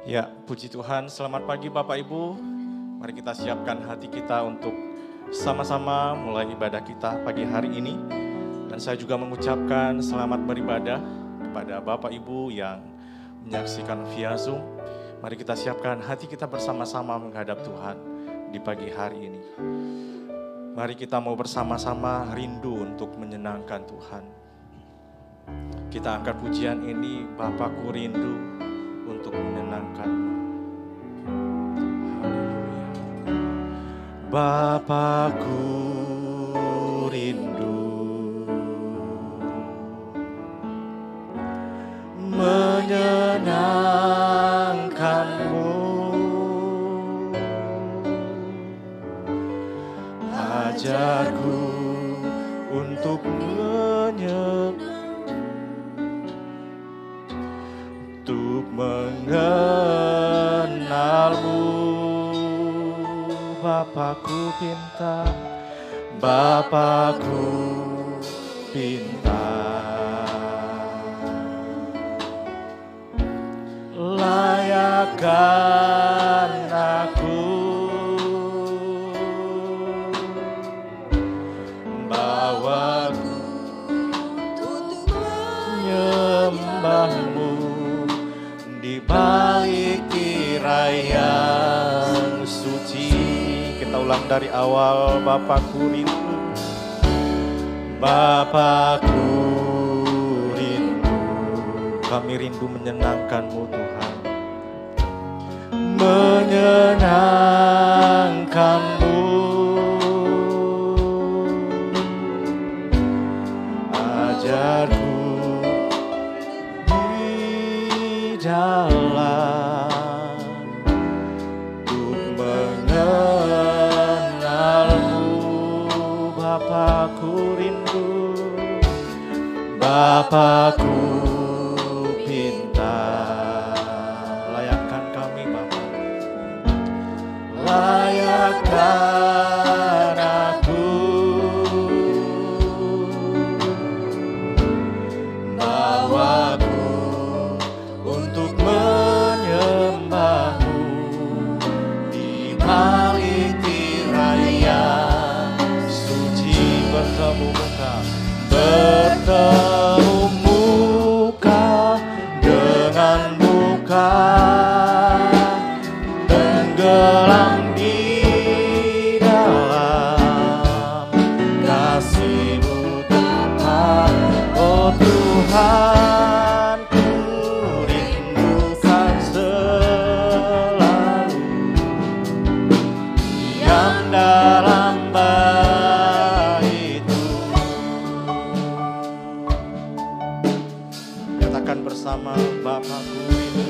Ya, puji Tuhan. Selamat pagi Bapak Ibu. Mari kita siapkan hati kita untuk sama-sama mulai ibadah kita pagi hari ini. Dan saya juga mengucapkan selamat beribadah kepada Bapak Ibu yang menyaksikan via Zoom. Mari kita siapkan hati kita bersama-sama menghadap Tuhan di pagi hari ini. Mari kita mau bersama-sama rindu untuk menyenangkan Tuhan. Kita angkat pujian ini, Bapakku rindu untuk menyenangkan-Mu. Haleluya. Bapakku rindu menyenangkan-Mu. Ajarku untuk mengenal-Mu. Bapakku pinta, Bapakku pinta, layakkan aku, bawaku menyembah-Mu di balik tirai yang suci. Kita ulang dari awal. Bapakku rindu, Bapakku rindu, kami rindu menyenangkan-Mu Tuhan, menyenangkan-Mu. Ajarku di dalam untuk mengenal-Mu. Bapakku rindu, Bapakku pinta, layakkan kami Bapa, layakkan aku, bawaku untuk menyembah-Mu di balik tirai yang suci. Bertemu muka dengan muka, tenggelam di dalam kasih-Mu Tuhan. Oh Tuhan, ku rindukan selalu diam dalam bait-Mu. Katakan bersama, Bapakku rindu,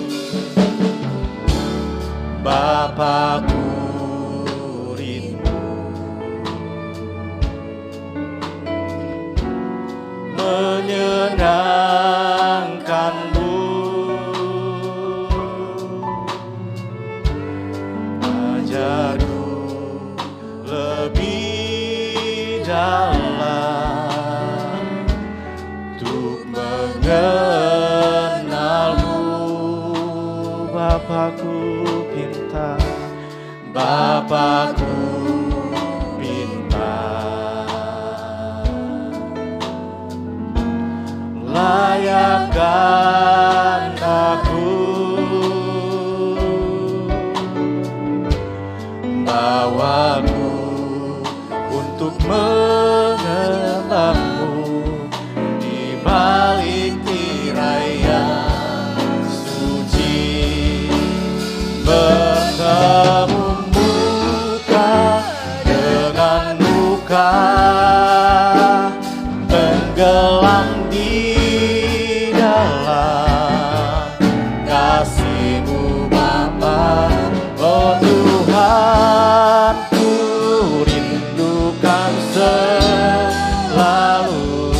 Bapakku rindu menyenangkan-Mu. Ajarku lebih dalam untuk mengenal-Mu. Bapakku pinta, Bapakku pinta, layakkan aku, bawaku untuk mengenal-Mu di balik tirai yang suci. Bertemu muka dengan muka, tenggelam di dalam kasih-Mu Bapa. Oh Tuhan, ku rindukan selalu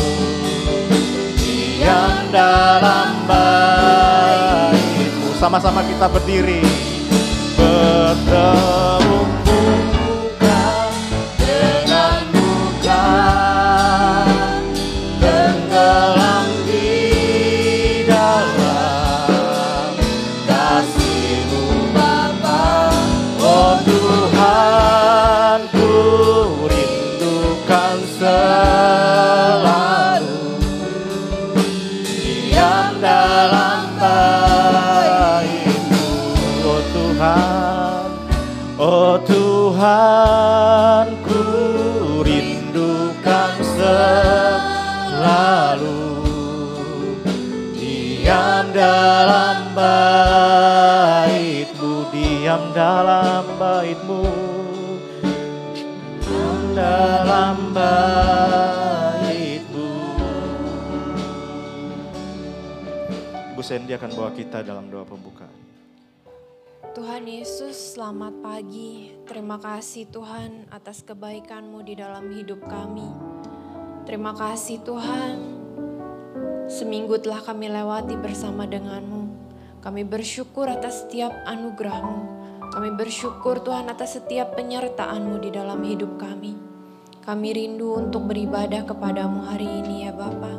diam dalam bait-Mu. Sama-sama kita berdiri. Bertemu muka dengan muka, tenggelam di dalam kasih selalu diam dalam bait-Mu, diam dalam bait-Mu, diam dalam bait-Mu. Ibu Sandy akan bawa kita dalam doa pembukaan. Tuhan Yesus, selamat pagi. Terima kasih Tuhan atas kebaikan-Mu di dalam hidup kami. Terima kasih Tuhan, seminggu telah kami lewati bersama dengan-Mu. Kami bersyukur atas setiap anugerah-Mu. Kami bersyukur Tuhan atas setiap penyertaan-Mu di dalam hidup kami. Kami rindu untuk beribadah kepada-Mu hari ini ya Bapa.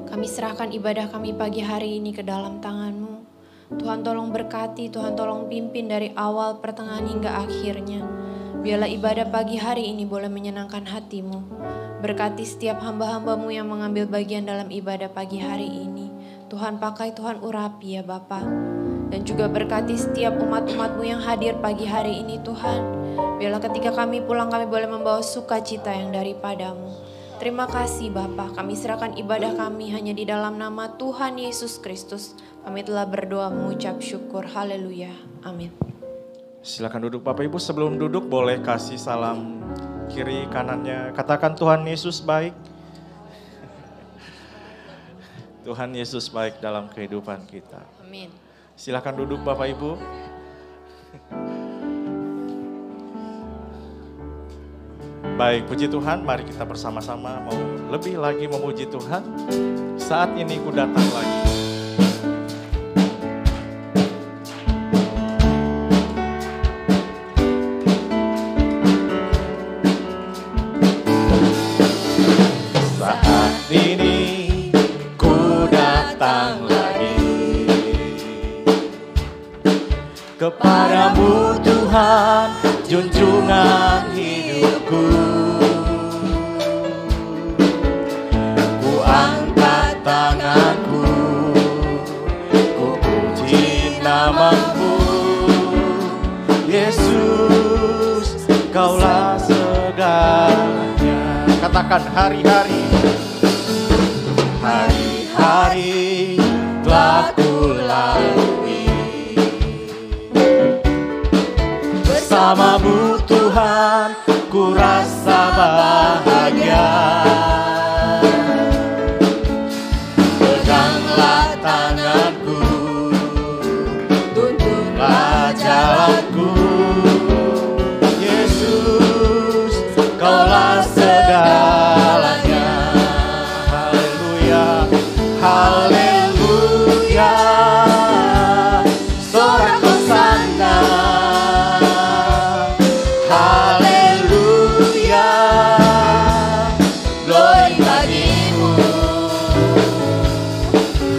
Kami serahkan ibadah kami pagi hari ini ke dalam tangan-Mu. Tuhan tolong berkati, Tuhan tolong pimpin dari awal, pertengahan hingga akhirnya. Biarlah ibadah pagi hari ini boleh menyenangkan hati-Mu. Berkati setiap hamba-hamba-Mu yang mengambil bagian dalam ibadah pagi hari ini. Tuhan pakai, Tuhan urapi ya Bapa. Dan juga berkati setiap umat-umat-Mu yang hadir pagi hari ini Tuhan. Biarlah ketika kami pulang kami boleh membawa sukacita yang daripada-Mu. Terima kasih Bapa, kami serahkan ibadah kami hanya di dalam nama Tuhan Yesus Kristus. Kami telah berdoa mengucap syukur. Haleluya. Amin. Silakan duduk Bapak Ibu. Sebelum duduk boleh kasih salam kiri kanannya. Katakan Tuhan Yesus baik. Tuhan Yesus baik dalam kehidupan kita. Amin. Silakan duduk Bapak Ibu. Baik, puji Tuhan, mari kita bersama-sama mau lebih lagi memuji Tuhan. Saat ini ku datang lagi. Saat ini ku datang lagi kepadamu Tuhan, junjungan hidupku. Ku angkat tanganku, ku puji nama-Mu. Yesus, Kaulah segalanya. Katakan hari-hari, hari-hari telah ku lalui bersama-Mu Tuhan, ku rasa bahagia. Peganglah tanganku, tuntunlah jalanku. Yesus, Kaulah segalanya. Haleluya, haleluya. Sorak hosana. Haleluya, glory bagi-Mu.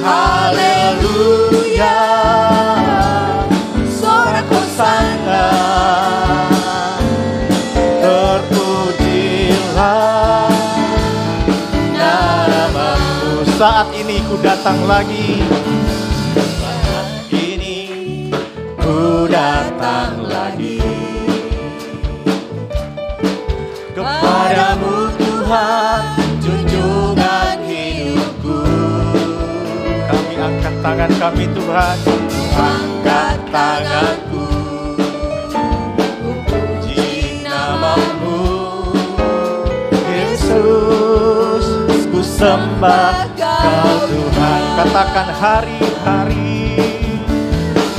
Haleluya, sorak hosana. Terpujilah nama-Mu. Saat ini ku datang lagi. Saat ini ku datang lagi kepadamu Tuhan, junjungan hidupku. Kami angkat tangan kami Tuhan, angkat tanganku, ku puji nama-Mu. Yesus, ku sembah Kau Tuhan. Katakan hari-hari,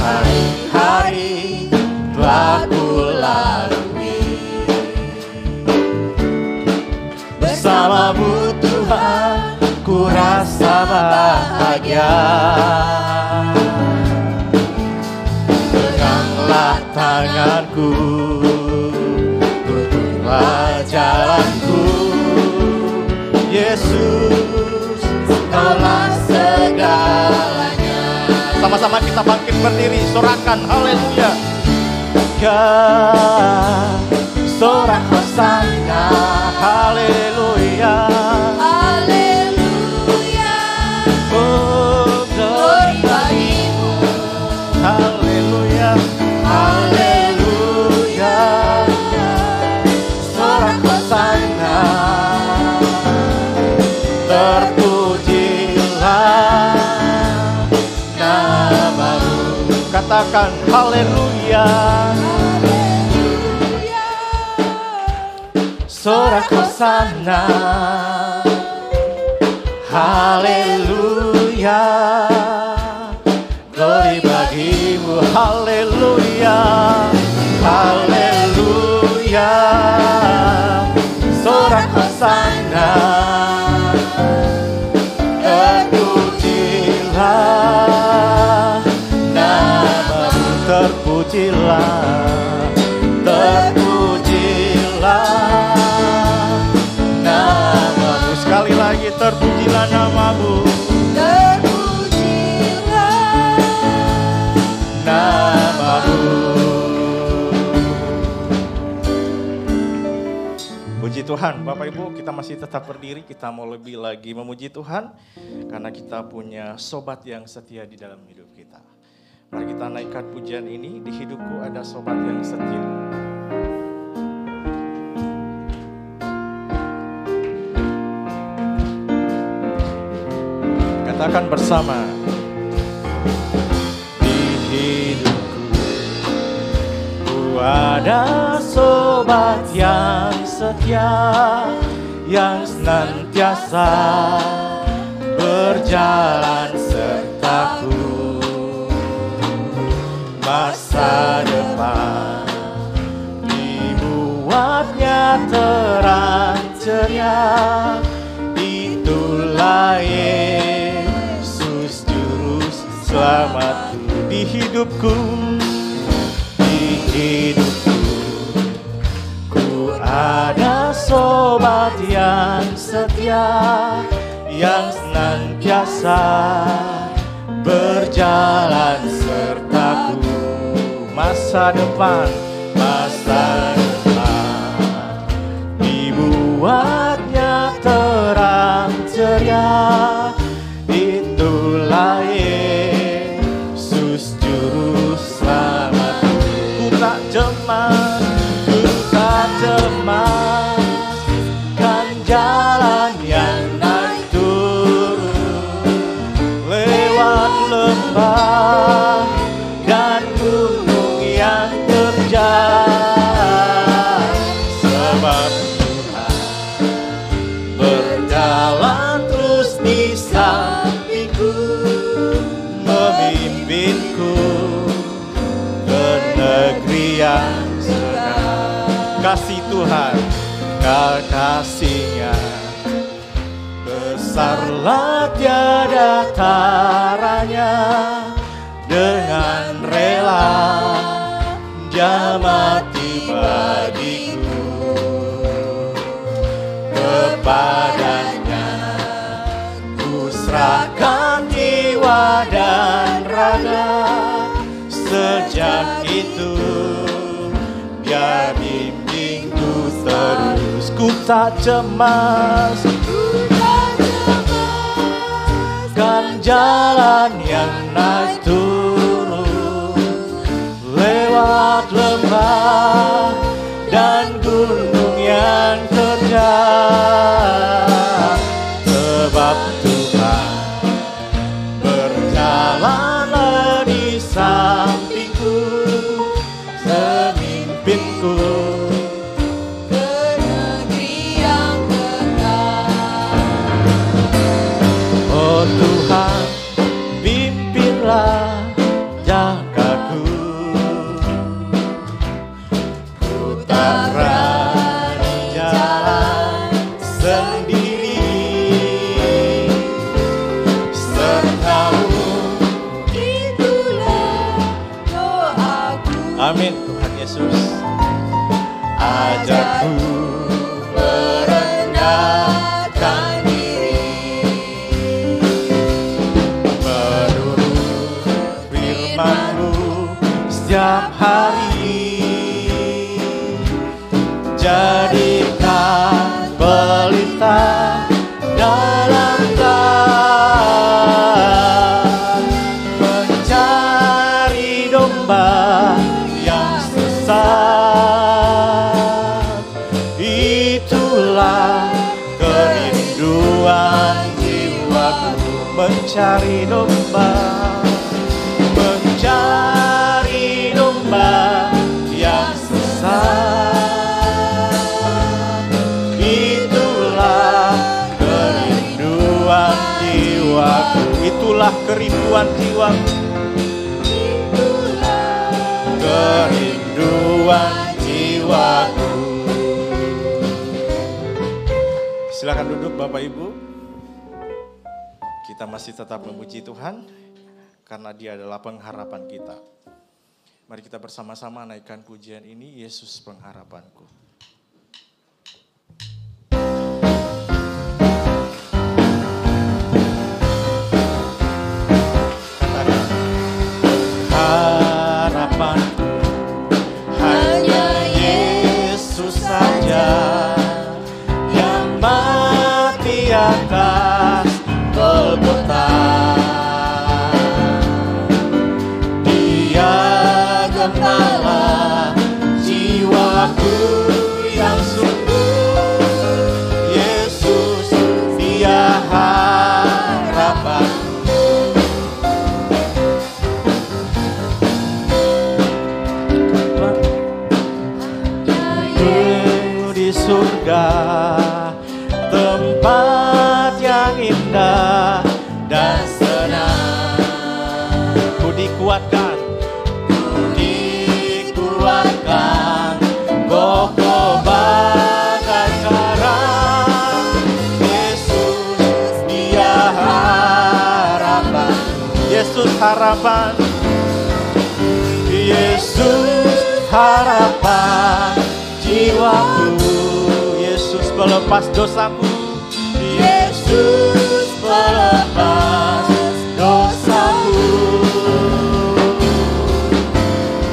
hari-hari telah ku lalui bersama-Mu Tuhan, ku rasa bahagia. Peganglah tanganku, tuntunlah jalanku. Yesus, Kaulah segalanya. Sama-sama kita bangkit berdiri, sorakan haleluya. Ya, sorak hosana, haleluya. Haleluya. Oh, glory bagi-Mu. Haleluya, haleluya. Sorak hosana. terpujilah namamu. Katakan haleluya. Sorak hosana, haleluya. Glory bagimu, haleluya, haleluya. Sorak hosana, terpujilah namamu, terpujilah, terpujilah namamu. Sekali lagi, terpujilah namamu, Terpujilah namamu. Puji Tuhan, Bapak Ibu, kita masih tetap berdiri. Kita mau lebih lagi memuji Tuhan karena kita punya sobat yang setia di dalam hidup kita. Mari kita naikkan pujian ini. Di hidupku ada sobat yang setia. Katakan bersama. Di hidupku ku ada sobat yang setia, yang senantiasa berjalan sertaku. Masa depan dibuatnya terang ceria, itulah Yesus juru selamatku. Di hidupku, di hidupku ku ada sobat yang setia, yang senantiasa berjalan sertaku. Masa depan, masa depan dibuatnya terang ceria, itulah Yesus juru selamatku. Ku tak cemas, ku tak cemas, kan jalan yang naik turun, lewat lembah dan gunung yang terjal. Sebab Tuhan berjalan terus di sampingku, memimpinku ke negeri yang sedang. Kasih Tuhan, kasihnya besarlah tiada taranya, dengan rela Dia mati bagiku. Kepadanya ku serahkan jiwa dan raga, sejak itu Dia bimbingku terus. Ku tak cemas, kan jalan yang naik turun, lewat lembah dan gunung yang terjal. Sebab Tuhan berjalanlah di sampingku, semimpinku ke negeri yang kekal. Oh Tuhan, pimpinlah jagaku. Ku tak berani jalan sendiri, sertamu Itulah doaku. Amin. Tuhan Yesus, ajarku merendahkan diri, menurut firman-Mu setiap hari. Jadikan pelita dalam jalan, mencari domba yang sesat. Itulah kerinduan jiwaku mencari domba yang sesat. Itulah kerinduan jiwaku, itulah kerinduan jiwaku, kerinduan jiwaku. Silakan duduk Bapak Ibu. Kita masih tetap memuji Tuhan karena Dia adalah pengharapan kita. Mari kita bersama-sama naikkan pujian ini, Yesus pengharapanku. Katakan, harapanku hanya Yesus saja, yang mati atas Golgota. Dia gembala jiwaku yang sungguh. Yesus, Dia harapanku. Di surga, tempat yang indah dan senang. Ku dikuatkan, kokoh bagai karang. Yesus, Dia harapan. Yesus harapan. Yesus harapan jiwaku. Yesus pelepas dosaku. Yesus pelepas dosaku.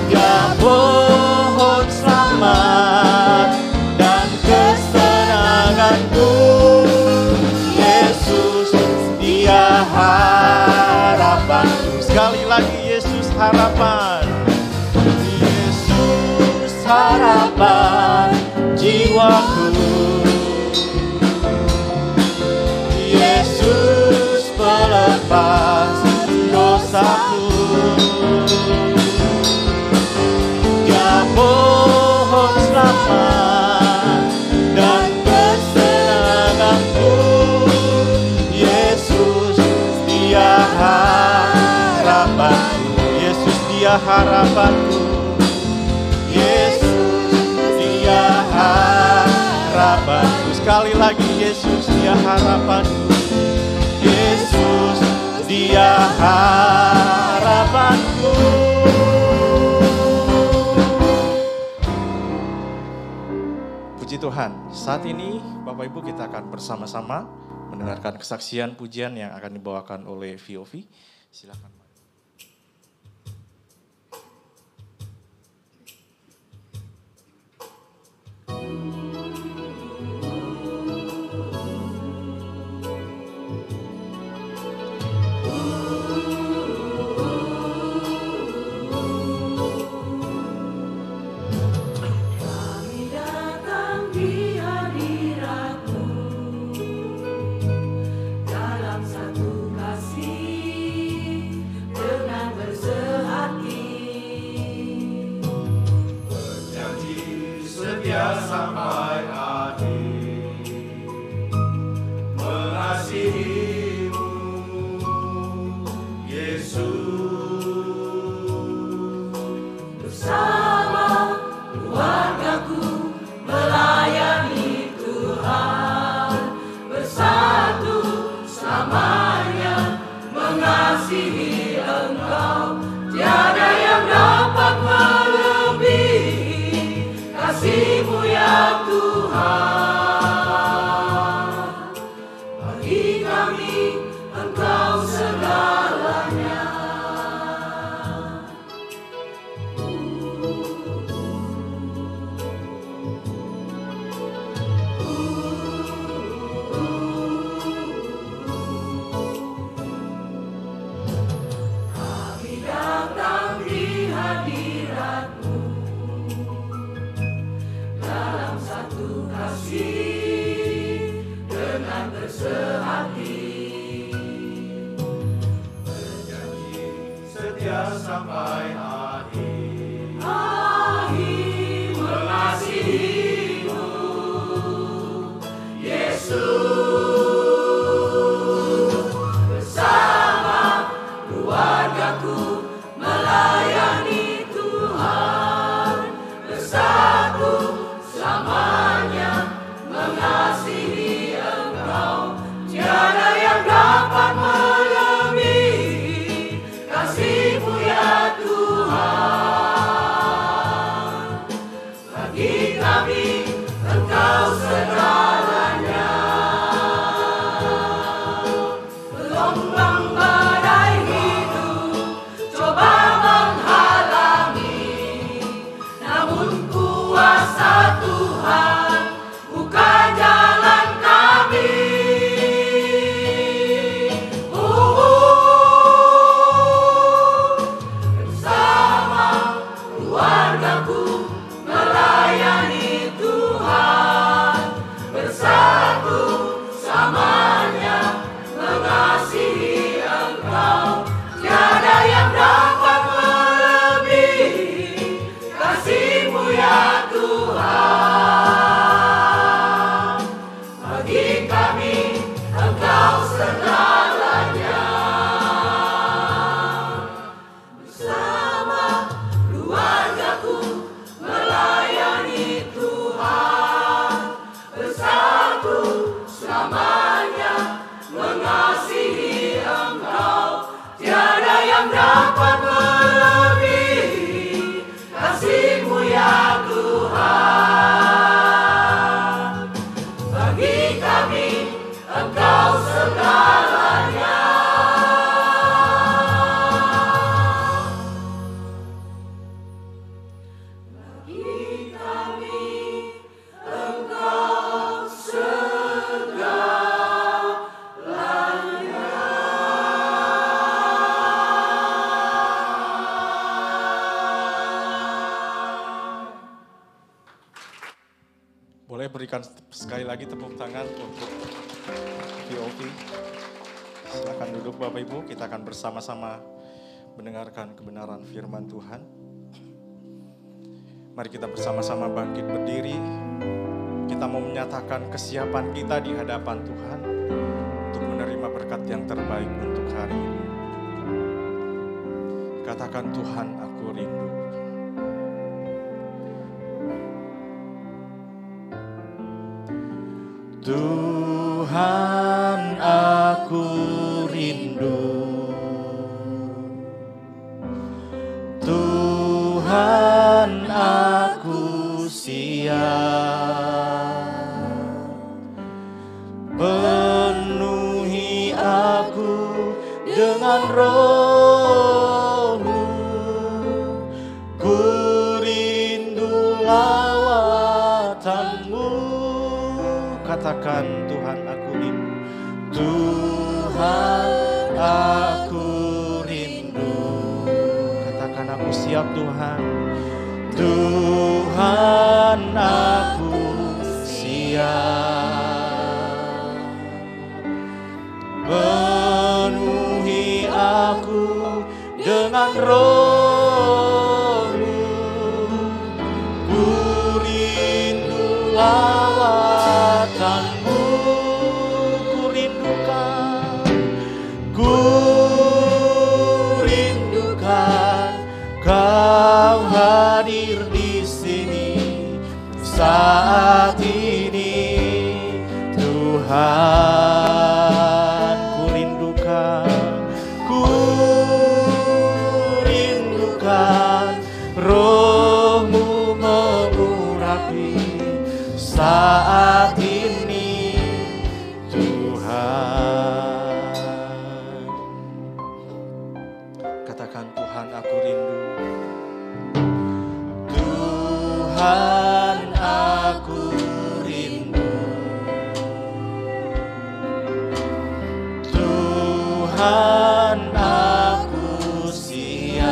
Dia pohon selamat dan kesenanganku. Yesus, Dia harapanku. Sekali lagi, Yesus harapan. Yesus harapan jiwaku. Yesus pelepas dosaku. Dia pohon selamat dan kesenanganku. Yesus, Dia harapanku. Yesus, Dia harapanku. Yesus, Dia harapanku. Sekali lagi, Yesus, Dia harapanku. Yesus, Dia harapanku. Puji Tuhan, saat ini Bapak Ibu kita akan bersama-sama mendengarkan kesaksian pujian yang akan dibawakan oleh VOV. Silakan. Sampai akhir mengasihimu, Yesus. Bersama keluargaku melayani Tuhan, bersatu selamanya mengasihi Engkau. Tiada yang dapat melebihi kasih-Mu ya Tuhan. Bagi kami Engkau segalanya. setia sampai akhir. Akhir mengasihimu, Yesus. Bersama keluargaku melayani Tuhan, bersatu selamanya mengasihi Engkau. Tiada yang dapat melebihi kasih-Mu ya Tuhan. Bagi kami Engkau segalanya. Gelombang badai hidup coba menghalangi, namun kuasa Tuhan buka jalan kami. Bersama keluargaku melayani Tuhan, bersatu selamanya mengasihi Engkau. Tiada yang dapat melebihi kasih-Mu ya Tuhan. Bagi kami Engkau segalanya. Bersama keluargaku melayani Tuhan, bersatu selamanya mengasihi Engkau. Tiada yang dapat melebihi kasih-Mu ya Tuhan. Bagi kami Engkau segalanya. Bagi kami Engkau segalanya. Boleh berikan sekali lagi tepuk tangan untuk VOV. Silakan duduk Bapak Ibu, kita akan bersama-sama mendengarkan kebenaran firman Tuhan. Mari kita bersama-sama bangkit berdiri. Kita mau menyatakan kesiapan kita di hadapan Tuhan untuk menerima berkat yang terbaik untuk hari ini. Katakan, Tuhan, aku rindu. Tuhan, aku rindu. Tuhan, aku siap. Penuhi aku dengan Roh-Mu. Ku rindu lawatan-Mu. Katakan, Tuhan, aku rindu. Tuhan, aku rindu. Katakan, aku siap, Tuhan. Tuhan, aku siap. Penuhi aku dengan Roh-Mu. Ku rindu lawatan-Mu. Ku rindukan Kau hadir di sini saat ini, Tuhan. Ku rindukan Roh-Mu mengurapi saat ini, Tuhan. Katakan, Tuhan, aku rindu. Tuhan, aku rindu. Tuhan, aku siap.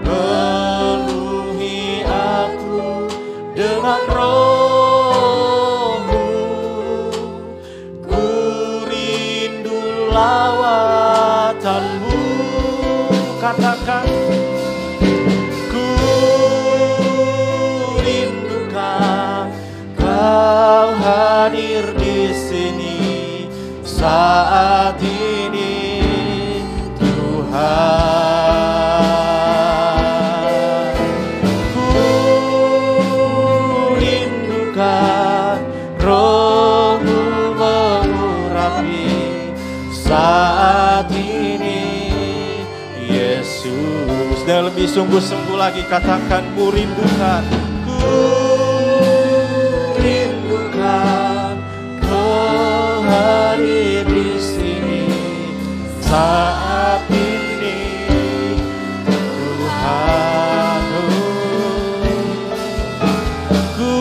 Penuhi aku dengan Roh-Mu. Ku rindu lawatan sini saat ini Tuhan. Ku rindukan Roh-Mu mengurapi saat ini Yesus. Dan lebih sungguh-sungguh lagi katakan, ku rindukan, ku rindukan Kau hadir di sini saat ini Tuhan. Ku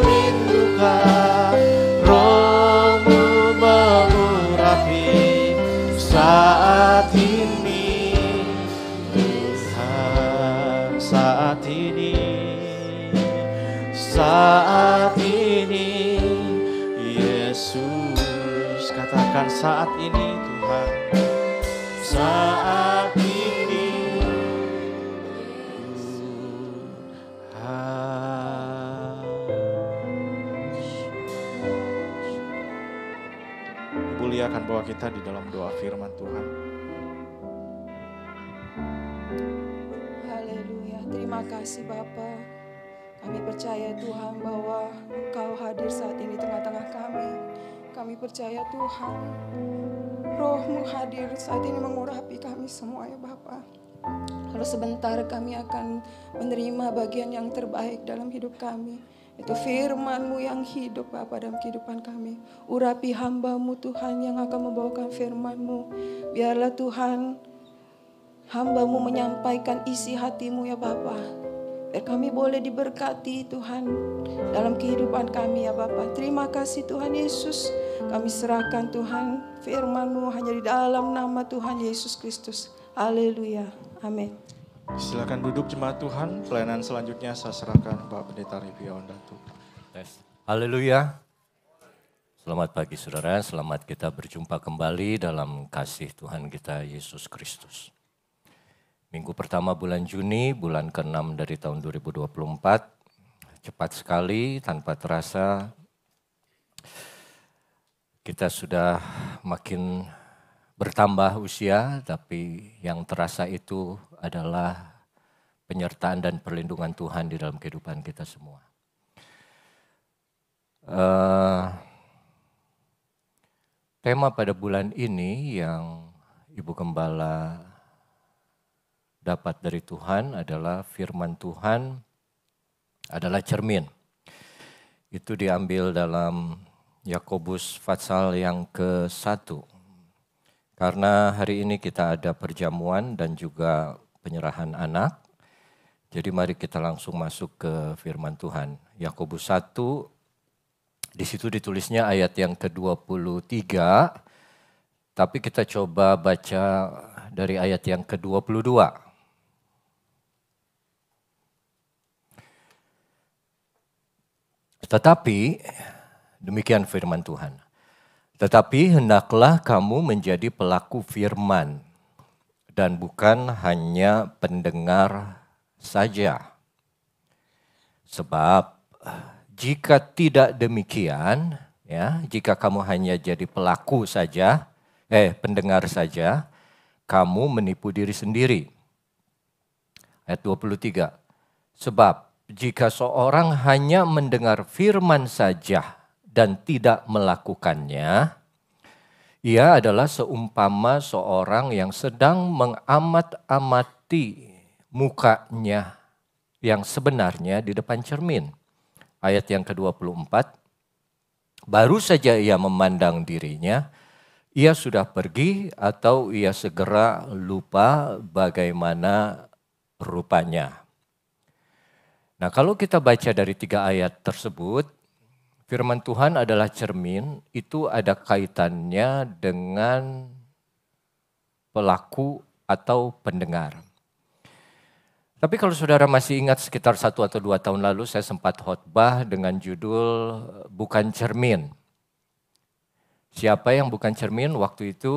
rindukan Roh-Mu mengurapi saat ini Tuhan, saat ini, saat ini Yesus. Katakan saat ini Tuhan, saat ini Tuhan. Ibu Lia akan bawa kita di dalam doa firman Tuhan. Haleluya, terima kasih Bapa. Kami percaya Tuhan bahwa Engkau hadir saat ini tengah-tengah kami. Kami percaya Tuhan, Roh-Mu hadir saat ini mengurapi kami semua ya Bapa. Lalu sebentar kami akan menerima bagian yang terbaik dalam hidup kami. Itu firman-Mu yang hidup Bapa dalam kehidupan kami. Urapi hamba-Mu Tuhan yang akan membawakan firman-Mu. Biarlah Tuhan, hamba-Mu menyampaikan isi hati-Mu ya Bapa. Biar kami boleh diberkati Tuhan dalam kehidupan kami ya Bapa. Terima kasih Tuhan Yesus. Kami serahkan Tuhan firman-Mu hanya di dalam nama Tuhan Yesus Kristus. Haleluya. Amin. Silakan duduk jemaat Tuhan. Pelayanan selanjutnya saya serahkan Pak Pendeta Riviawan Datu. Haleluya. Selamat pagi saudara, selamat kita berjumpa kembali dalam kasih Tuhan kita Yesus Kristus. Minggu pertama bulan Juni, bulan ke-6 dari tahun 2024. Cepat sekali, tanpa terasa kita sudah makin bertambah usia, tapi yang terasa itu adalah penyertaan dan perlindungan Tuhan di dalam kehidupan kita semua. Tema pada bulan ini yang Ibu Gembala dapat dari Tuhan adalah firman Tuhan adalah cermin. Itu diambil dalam Yakobus pasal yang ke-1. Karena hari ini kita ada perjamuan dan juga penyerahan anak. Jadi mari kita langsung masuk ke firman Tuhan. Yakobus 1, di situ ditulisnya ayat yang ke-23. Tapi kita coba baca dari ayat yang ke-22. Tetapi, demikian firman Tuhan. Tetapi hendaklah kamu menjadi pelaku firman dan bukan hanya pendengar saja. Sebab jika tidak demikian, ya, jika kamu hanya jadi pelaku saja, pendengar saja, kamu menipu diri sendiri. Ayat 23. Sebab jika seorang hanya mendengar firman saja dan tidak melakukannya, ia adalah seumpama seorang yang sedang mengamat-amati mukanya yang sebenarnya di depan cermin. Ayat yang ke-24, baru saja ia memandang dirinya, ia sudah pergi atau ia segera lupa bagaimana rupanya. Nah, kalau kita baca dari 3 ayat tersebut, firman Tuhan adalah cermin, itu ada kaitannya dengan pelaku atau pendengar. Tapi kalau saudara masih ingat sekitar 1 atau 2 tahun lalu saya sempat khotbah dengan judul Bukan Cermin. Siapa yang bukan cermin waktu itu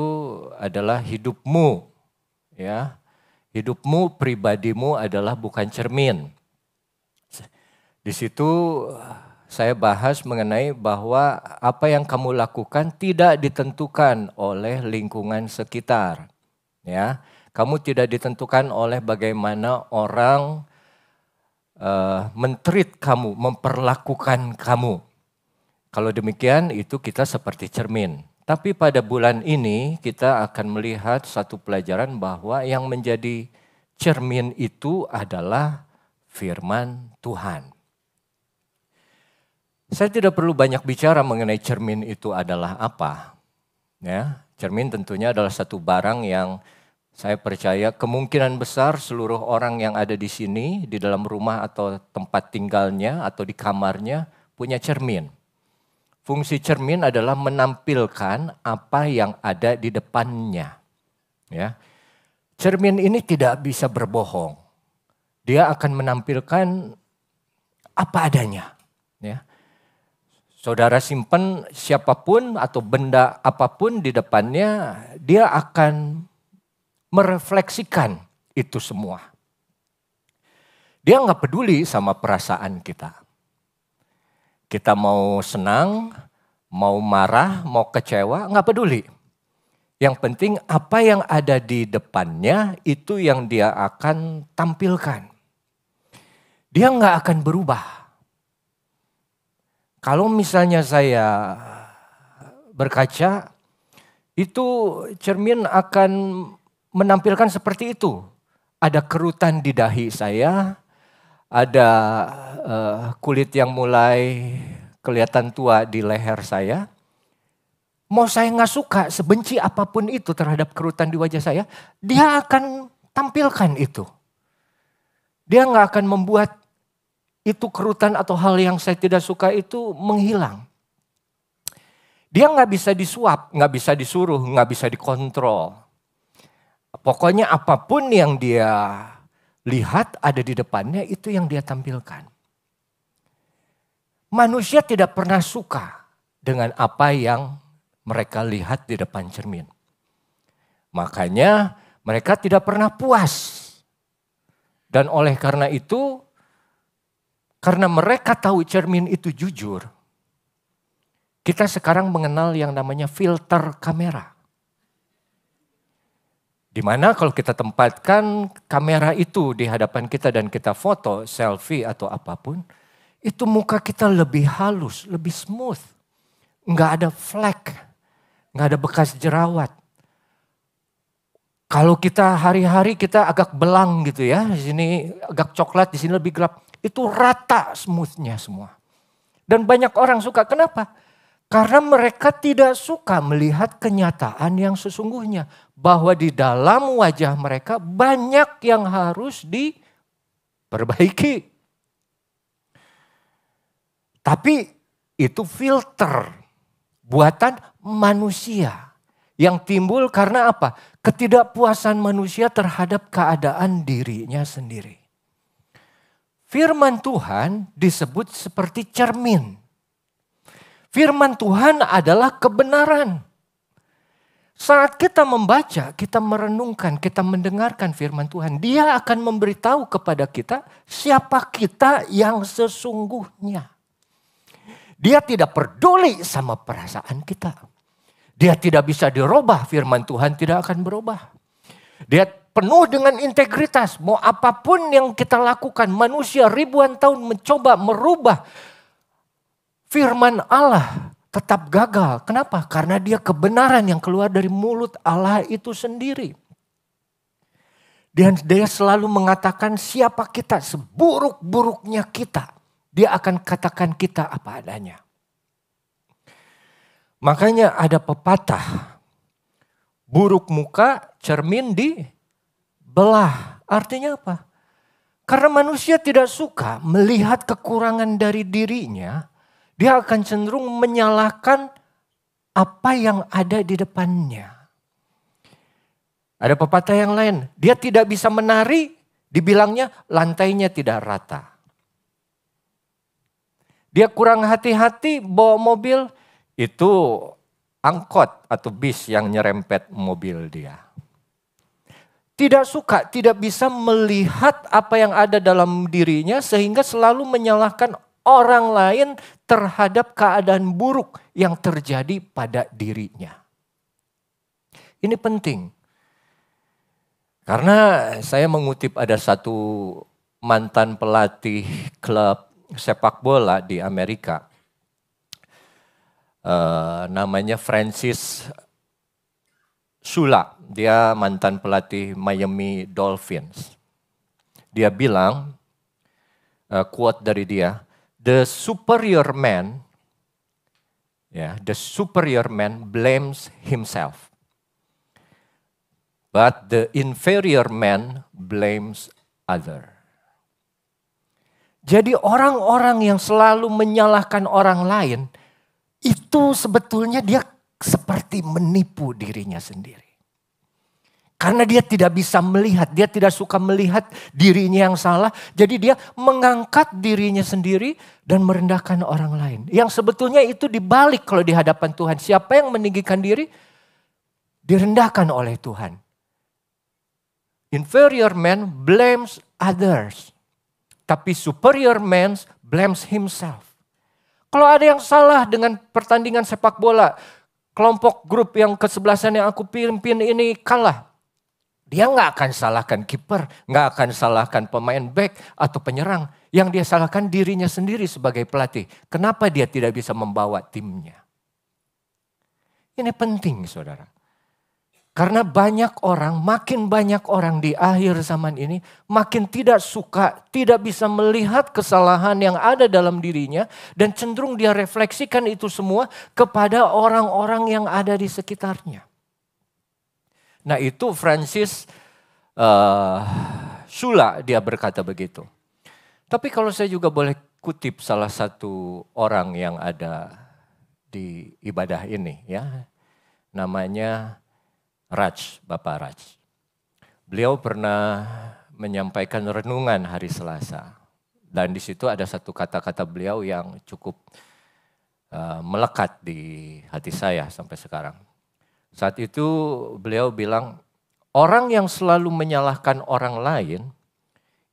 adalah hidupmu. Ya, hidupmu, pribadimu adalah bukan cermin. Di situ saya bahas mengenai bahwa apa yang kamu lakukan tidak ditentukan oleh lingkungan sekitar. Ya, kamu tidak ditentukan oleh bagaimana orang men-treat kamu, memperlakukan kamu. Kalau demikian itu kita seperti cermin. Tapi pada bulan ini kita akan melihat satu pelajaran bahwa yang menjadi cermin itu adalah firman Tuhan. Saya tidak perlu banyak bicara mengenai cermin itu adalah apa. Ya, cermin tentunya adalah satu barang yang saya percaya kemungkinan besar seluruh orang yang ada di sini, di dalam rumah atau tempat tinggalnya atau di kamarnya punya cermin. Fungsi cermin adalah menampilkan apa yang ada di depannya. Ya. Cermin ini tidak bisa berbohong. Dia akan menampilkan apa adanya. Ya. Saudara simpan siapapun atau benda apapun di depannya, dia akan merefleksikan itu semua. Dia nggak peduli sama perasaan kita. Kita mau senang, mau marah, mau kecewa, nggak peduli. Yang penting apa yang ada di depannya itu yang dia akan tampilkan. Dia nggak akan berubah. Kalau misalnya saya berkaca, itu cermin akan menampilkan seperti itu. Ada kerutan di dahi saya, ada kulit yang mulai kelihatan tua di leher saya. Mau saya nggak suka, sebenci apapun itu terhadap kerutan di wajah saya, dia akan tampilkan itu. Dia nggak akan membuat itu kerutan atau hal yang saya tidak suka itu menghilang. Dia nggak bisa disuap, nggak bisa disuruh, nggak bisa dikontrol. Pokoknya apapun yang dia lihat ada di depannya itu yang dia tampilkan. Manusia tidak pernah suka dengan apa yang mereka lihat di depan cermin. Makanya mereka tidak pernah puas. Dan oleh karena itu, karena mereka tahu cermin itu jujur, kita sekarang mengenal yang namanya filter kamera. Di mana kalau kita tempatkan kamera itu di hadapan kita dan kita foto, selfie atau apapun, itu muka kita lebih halus, lebih smooth. Enggak ada flek, enggak ada bekas jerawat. Kalau kita hari-hari kita agak belang gitu ya, di sini agak coklat, di sini lebih gelap. Itu rata smoothnya semua. Dan banyak orang suka. Kenapa? Karena mereka tidak suka melihat kenyataan yang sesungguhnya. Bahwa di dalam wajah mereka banyak yang harus diperbaiki. Tapi itu filter buatan manusia. Yang timbul karena apa? Ketidakpuasan manusia terhadap keadaan dirinya sendiri. Firman Tuhan disebut seperti cermin. Firman Tuhan adalah kebenaran. Saat kita membaca, kita merenungkan, kita mendengarkan firman Tuhan, Dia akan memberitahu kepada kita siapa kita yang sesungguhnya. Dia tidak peduli sama perasaan kita. Dia tidak bisa dirubah, firman Tuhan tidak akan berubah. Dia penuh dengan integritas. Mau apapun yang kita lakukan, manusia ribuan tahun mencoba merubah firman Allah tetap gagal. Kenapa? Karena dia kebenaran yang keluar dari mulut Allah itu sendiri. Dan dia selalu mengatakan siapa kita, seburuk-buruknya kita. Dia akan katakan kita apa adanya. Makanya ada pepatah, buruk muka cermin dibelah. Artinya apa? Karena manusia tidak suka melihat kekurangan dari dirinya, dia akan cenderung menyalahkan apa yang ada di depannya. Ada pepatah yang lain, dia tidak bisa menari, dibilangnya lantainya tidak rata. Dia kurang hati-hati bawa mobil, itu angkot atau bis yang nyerempet mobil dia. Tidak suka, tidak bisa melihat apa yang ada dalam dirinya sehingga selalu menyalahkan orang lain terhadap keadaan buruk yang terjadi pada dirinya. Ini penting. Karena saya mengutip ada satu mantan pelatih klub sepak bola di Amerika. Namanya Francis Sula. Dia mantan pelatih Miami Dolphins. Dia bilang, quote dari dia, the superior man blames himself. But the inferior man blames other. Jadi orang-orang yang selalu menyalahkan orang lain, itu sebetulnya dia seperti menipu dirinya sendiri. Karena dia tidak bisa melihat, dia tidak suka melihat dirinya yang salah. Jadi dia mengangkat dirinya sendiri dan merendahkan orang lain. Yang sebetulnya itu dibalik kalau di hadapan Tuhan. Siapa yang meninggikan diri, direndahkan oleh Tuhan. Inferior man blames others. Tapi superior man blames himself. Kalau ada yang salah dengan pertandingan sepak bola, kelompok grup yang kesebelasan yang aku pimpin ini kalah. Dia nggak akan salahkan kiper, nggak akan salahkan pemain back atau penyerang. Yang dia salahkan dirinya sendiri sebagai pelatih. Kenapa dia tidak bisa membawa timnya? Ini penting saudara. Karena makin banyak orang di akhir zaman ini makin tidak suka, tidak bisa melihat kesalahan yang ada dalam dirinya. Dan cenderung dia refleksikan itu semua kepada orang-orang yang ada di sekitarnya. Nah itu Francis Sula dia berkata begitu. Tapi kalau saya juga boleh kutip salah satu orang yang ada di ibadah ini ya. Namanya Raj, Bapak Raj. Beliau pernah menyampaikan renungan hari Selasa. Dan di situ ada satu kata-kata beliau yang cukup melekat di hati saya sampai sekarang. Saat itu beliau bilang, orang yang selalu menyalahkan orang lain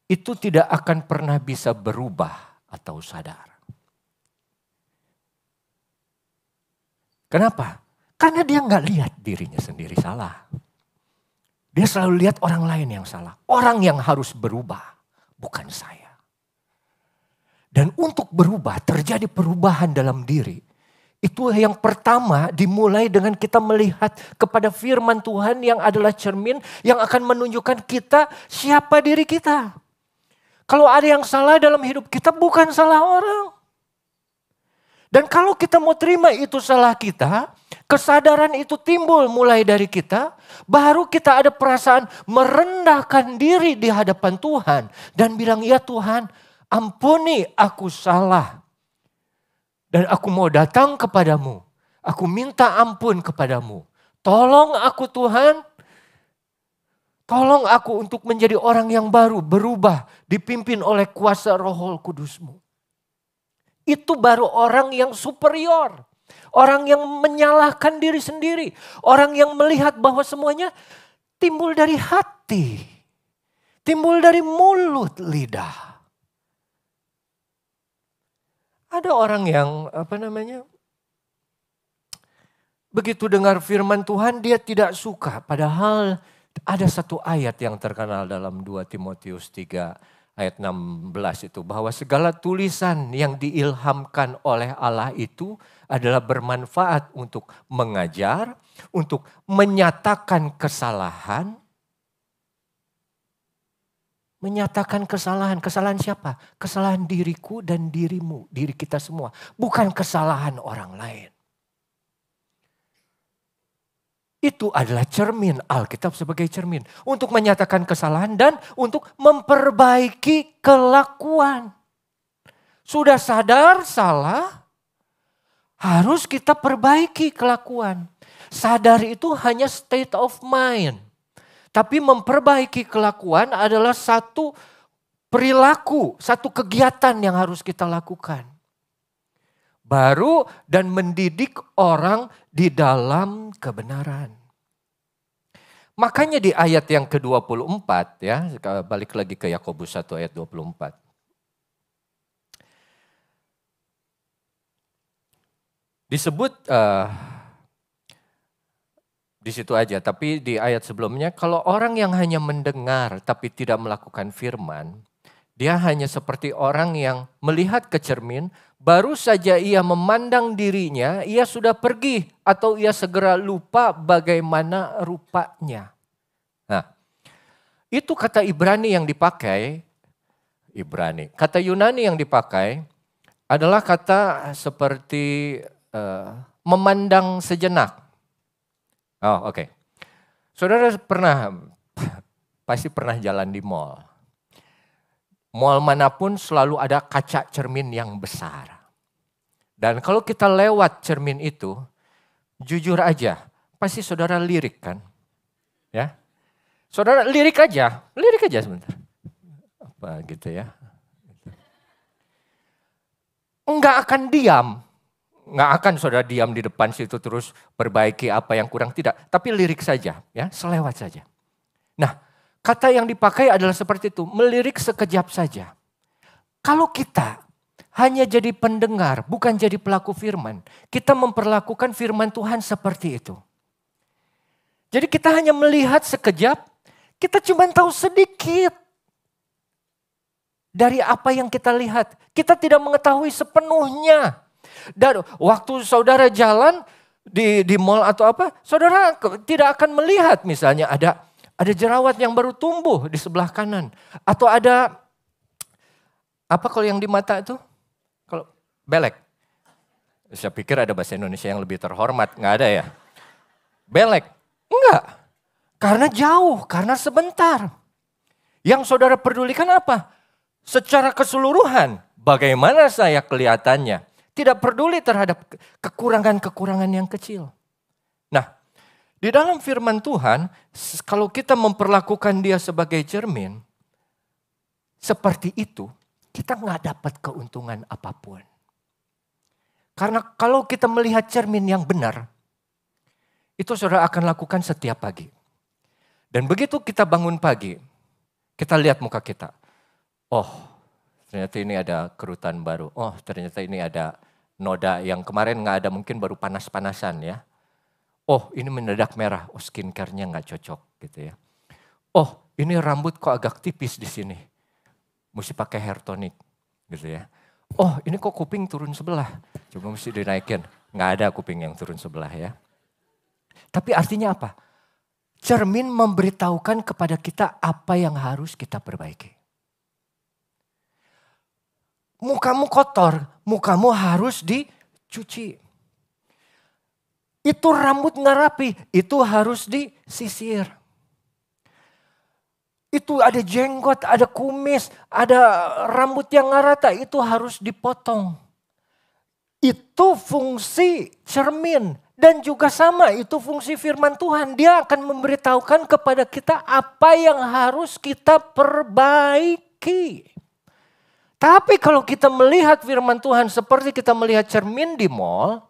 itu tidak akan pernah bisa berubah atau sadar. Kenapa? Karena dia nggak lihat dirinya sendiri salah. Dia selalu lihat orang lain yang salah. Orang yang harus berubah, bukan saya. Dan untuk berubah, terjadi perubahan dalam diri. Itu yang pertama dimulai dengan kita melihat kepada firman Tuhan yang adalah cermin yang akan menunjukkan kita siapa diri kita. Kalau ada yang salah dalam hidup kita bukan salah orang. Dan kalau kita mau terima itu salah kita, kesadaran itu timbul mulai dari kita, baru kita ada perasaan merendahkan diri di hadapan Tuhan. Dan bilang, ya Tuhan, ampuni aku salah. Dan aku mau datang kepadamu. Aku minta ampun kepadamu. Tolong aku Tuhan. Tolong aku untuk menjadi orang yang baru, berubah, dipimpin oleh kuasa Roh Kudus-Mu. Itu baru orang yang superior. Orang yang menyalahkan diri sendiri. Orang yang melihat bahwa semuanya timbul dari hati. Timbul dari mulut, lidah. Ada orang yang begitu dengar firman Tuhan dia tidak suka. Padahal ada satu ayat yang terkenal dalam 2 Timotius 3 ayat 16 itu. Bahwa segala tulisan yang diilhamkan oleh Allah itu adalah bermanfaat untuk mengajar, untuk menyatakan kesalahan. Menyatakan kesalahan. Kesalahan siapa? Kesalahan diriku dan dirimu. Diri kita semua. Bukan kesalahan orang lain. Itu adalah cermin. Alkitab sebagai cermin. Untuk menyatakan kesalahan dan untuk memperbaiki kelakuan. Sudah sadar salah. Harus kita perbaiki kelakuan. Sadar itu hanya state of mind. Tapi memperbaiki kelakuan adalah satu perilaku, satu kegiatan yang harus kita lakukan. Baru dan mendidik orang di dalam kebenaran. Makanya di ayat yang ke-24 ya, balik lagi ke Yakobus 1 ayat 24. disebut di situ aja, tapi di ayat sebelumnya, kalau orang yang hanya mendengar tapi tidak melakukan firman, dia hanya seperti orang yang melihat ke cermin, baru saja ia memandang dirinya, ia sudah pergi atau ia segera lupa bagaimana rupanya. Nah, itu kata Ibrani yang dipakai, kata Yunani yang dipakai adalah kata seperti memandang sejenak. Oh, oke. Saudara pasti pernah jalan di mall. Mall manapun selalu ada kaca cermin yang besar. Dan kalau kita lewat cermin itu, jujur aja, pasti saudara lirik kan? Ya. Saudara lirik aja sebentar. Apa gitu ya. Enggak akan diam. Nggak akan saudara diam di depan situ terus perbaiki apa yang kurang, tidak. Tapi lirik saja, ya, selewat saja. Nah, kata yang dipakai adalah seperti itu, melirik sekejap saja. Kalau kita hanya jadi pendengar, bukan jadi pelaku firman, kita memperlakukan firman Tuhan seperti itu. Jadi kita hanya melihat sekejap, kita cuma tahu sedikit dari apa yang kita lihat. Kita tidak mengetahui sepenuhnya. Dan waktu saudara jalan di mall atau apa, saudara tidak akan melihat misalnya ada jerawat yang baru tumbuh di sebelah kanan. Atau ada, apa kalau yang di mata itu? Kalau belek. Saya pikir ada bahasa Indonesia yang lebih terhormat, nggak ada ya? Belek, enggak. Karena jauh, karena sebentar. Yang saudara pedulikan apa? Secara keseluruhan, bagaimana saya kelihatannya? Tidak peduli terhadap kekurangan-kekurangan yang kecil. Nah, di dalam firman Tuhan, kalau kita memperlakukan dia sebagai cermin, seperti itu, kita nggak dapat keuntungan apapun. Karena kalau kita melihat cermin yang benar, itu saudara akan lakukan setiap pagi. Dan begitu kita bangun pagi, kita lihat muka kita. Oh, ternyata ini ada kerutan baru. Oh, ternyata ini ada noda yang kemarin nggak ada, mungkin baru panas-panasan ya. Oh, ini mendadak merah. Oh, skincare-nya nggak cocok gitu ya. Oh, ini rambut kok agak tipis di sini. Mesti pakai hair tonic gitu ya. Oh, ini kok kuping turun sebelah. Coba mesti dinaikin. Nggak ada kuping yang turun sebelah ya. Tapi artinya apa? Cermin memberitahukan kepada kita apa yang harus kita perbaiki. Mukamu kotor, mukamu harus dicuci. Itu rambut nggak rapi, itu harus disisir. Itu ada jenggot, ada kumis, ada rambut yang nggak rata, itu harus dipotong. Itu fungsi cermin. Dan juga sama, itu fungsi firman Tuhan. Dia akan memberitahukan kepada kita apa yang harus kita perbaiki. Tapi kalau kita melihat firman Tuhan seperti kita melihat cermin di mall,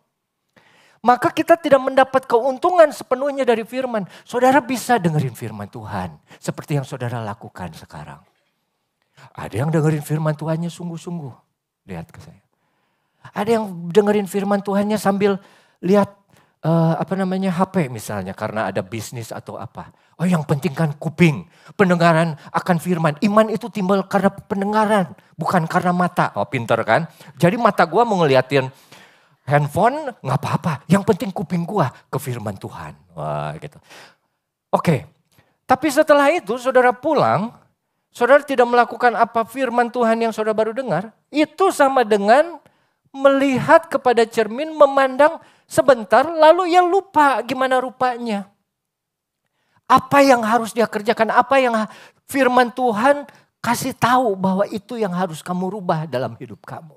maka kita tidak mendapat keuntungan sepenuhnya dari firman. Saudara bisa dengerin firman Tuhan seperti yang saudara lakukan sekarang. Ada yang dengerin firman Tuhannya sungguh-sungguh. Lihat ke saya. Ada yang dengerin firman Tuhannya sambil lihat HP misalnya karena ada bisnis atau apa. Oh, yang penting kan kuping, pendengaran akan firman. Iman itu timbul karena pendengaran, bukan karena mata. Oh, pinter kan? Jadi mata gua mau ngeliatin handphone nggak apa-apa. Yang penting kuping gua ke firman Tuhan. Wah, gitu. Oke. Tapi setelah itu saudara pulang, saudara tidak melakukan apa firman Tuhan yang saudara baru dengar, itu sama dengan melihat kepada cermin, memandang sebentar, lalu ya lupa gimana rupanya. Apa yang harus dia kerjakan, apa yang firman Tuhan kasih tahu bahwa itu yang harus kamu rubah dalam hidup kamu.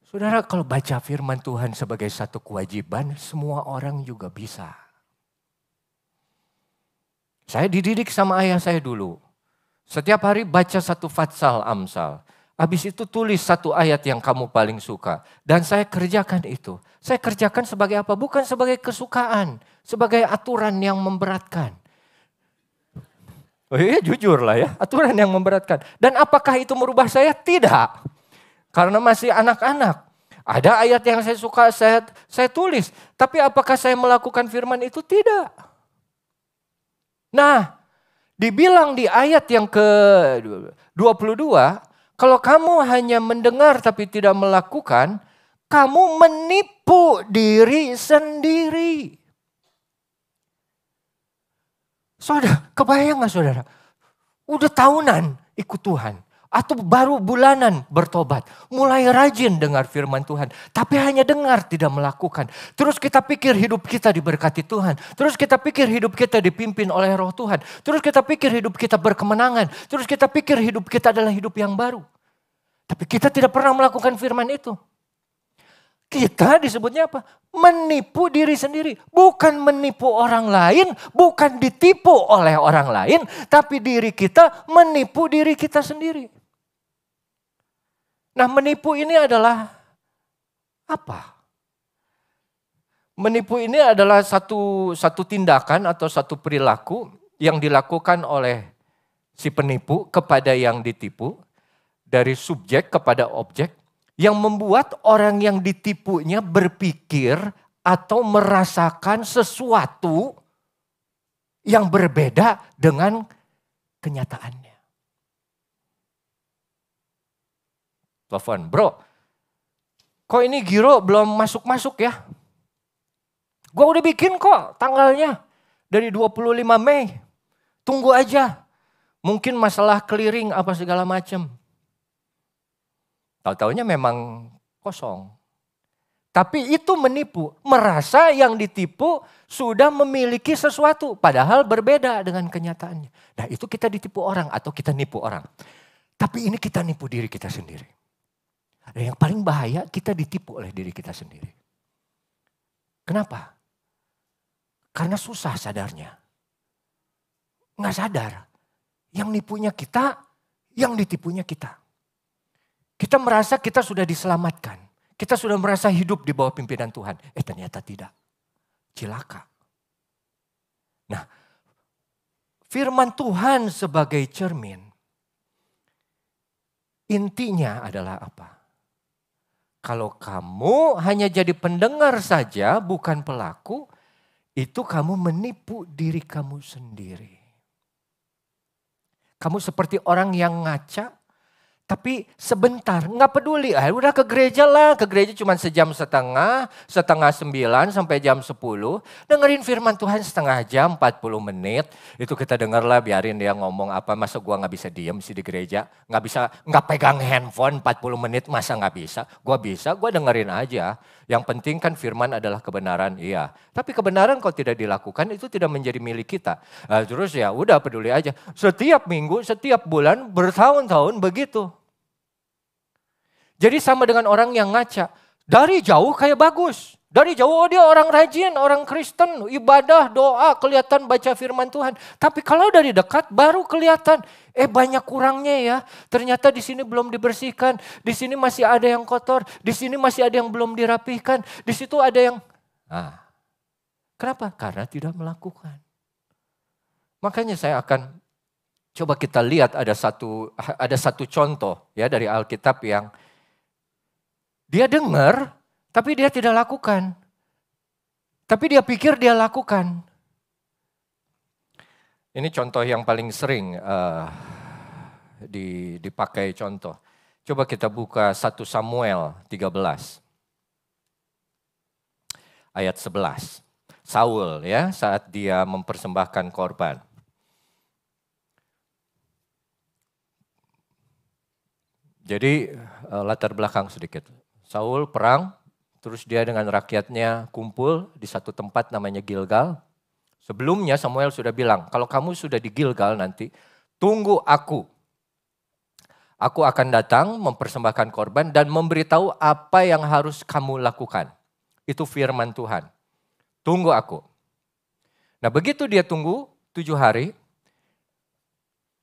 Saudara, kalau baca firman Tuhan sebagai satu kewajiban, semua orang juga bisa. Saya dididik sama ayah saya dulu. Setiap hari baca satu Fatsal Amsal. Habis itu tulis satu ayat yang kamu paling suka. Dan saya kerjakan itu. Saya kerjakan sebagai apa? Bukan sebagai kesukaan. Sebagai aturan yang memberatkan. Oh iya, jujur lah ya. Aturan yang memberatkan. Dan apakah itu merubah saya? Tidak. Karena masih anak-anak. Ada ayat yang saya suka, saya tulis. Tapi apakah saya melakukan firman itu? Tidak. Nah, dibilang di ayat yang ke-22, kalau kamu hanya mendengar tapi tidak melakukan, kamu menipu diri sendiri. Saudara, kebayang gak saudara? Udah tahunan ikut Tuhan. Atau baru bulanan bertobat. Mulai rajin dengar firman Tuhan. Tapi hanya dengar, tidak melakukan. Terus kita pikir hidup kita diberkati Tuhan. Terus kita pikir hidup kita dipimpin oleh roh Tuhan. Terus kita pikir hidup kita berkemenangan. Terus kita pikir hidup kita adalah hidup yang baru. Tapi kita tidak pernah melakukan firman itu. Kita disebutnya apa? Menipu diri sendiri. Bukan menipu orang lain, bukan ditipu oleh orang lain. Tapi diri kita menipu diri kita sendiri. Nah, menipu ini adalah apa? Menipu ini adalah satu tindakan atau satu perilaku yang dilakukan oleh si penipu kepada yang ditipu, dari subjek kepada objek, yang membuat orang yang ditipunya berpikir atau merasakan sesuatu yang berbeda dengan kenyataannya. Telepon, bro, kok ini giro belum masuk-masuk ya? Gue udah bikin kok tanggalnya dari 25 Mei. Tunggu aja. Mungkin masalah clearing apa segala macam. Tahu-taunya memang kosong. Tapi itu menipu. Merasa yang ditipu sudah memiliki sesuatu. Padahal berbeda dengan kenyataannya. Nah, itu kita ditipu orang atau kita nipu orang. Tapi ini kita nipu diri kita sendiri. Dan yang paling bahaya, kita ditipu oleh diri kita sendiri. Kenapa? Karena susah sadarnya. Nggak sadar. Yang nipunya kita, yang ditipunya kita. Kita merasa kita sudah diselamatkan. Kita sudah merasa hidup di bawah pimpinan Tuhan. Ternyata tidak. Cilaka. Nah, firman Tuhan sebagai cermin. Intinya adalah apa? Kalau kamu hanya jadi pendengar saja, bukan pelaku, itu kamu menipu diri kamu sendiri. Kamu seperti orang yang ngaca, tapi sebentar, nggak peduli. Udah ke gereja lah, ke gereja cuma sejam setengah 9 sampai jam 10. Dengerin firman Tuhan setengah jam, 40 menit. Itu kita denger lah, biarin dia ngomong apa. Masa gua nggak bisa diem sih di gereja. Nggak pegang handphone 40 menit, masa nggak bisa? Gua bisa, gua dengerin aja. Yang penting kan firman adalah kebenaran, iya. Tapi kebenaran kalau tidak dilakukan itu tidak menjadi milik kita. Terus ya udah peduli aja. Setiap minggu, setiap bulan, bertahun-tahun begitu. Jadi sama dengan orang yang ngaca. Dari jauh kayak bagus. Dari jauh dia orang rajin, orang Kristen, ibadah, doa, kelihatan baca firman Tuhan. Tapi kalau dari dekat baru kelihatan. Banyak kurangnya ya. Ternyata di sini belum dibersihkan. Di sini masih ada yang kotor. Di sini masih ada yang belum dirapihkan. Di situ ada yang... Kenapa? Karena tidak melakukan. Makanya saya akan coba kita lihat ada satu contoh ya dari Alkitab yang dia dengar, tapi dia tidak lakukan. Tapi dia pikir dia lakukan. Ini contoh yang paling sering dipakai contoh. Coba kita buka 1 Samuel 13. Ayat 11. Saul ya, saat dia mempersembahkan korban. Jadi latar belakang sedikit. Saul perang, terus dia dengan rakyatnya kumpul di satu tempat namanya Gilgal. Sebelumnya Samuel sudah bilang, kalau kamu sudah di Gilgal nanti, tunggu aku. Aku akan datang mempersembahkan korban dan memberitahu apa yang harus kamu lakukan. Itu firman Tuhan. Tunggu aku. Nah begitu dia tunggu 7 hari,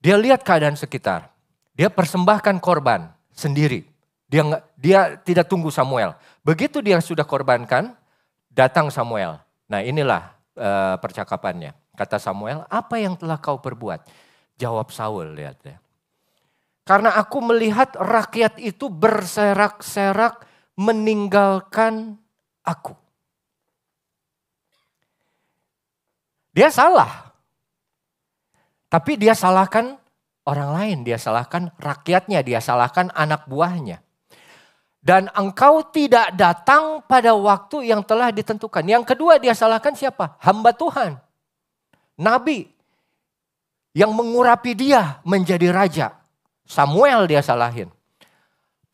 dia lihat keadaan sekitar. Dia persembahkan korban sendiri. Dia tidak tunggu Samuel. Begitu dia sudah korbankan, datang Samuel. Nah inilah percakapannya. Kata Samuel, apa yang telah kau perbuat? Jawab Saul, lihat ya. Karena aku melihat rakyat itu berserak-serak meninggalkan aku. Dia salah. Tapi dia salahkan orang lain, dia salahkan rakyatnya, dia salahkan anak buahnya. Dan engkau tidak datang pada waktu yang telah ditentukan. Yang kedua dia salahkan siapa? Hamba Tuhan. Nabi yang mengurapi dia menjadi raja. Samuel dia salahin.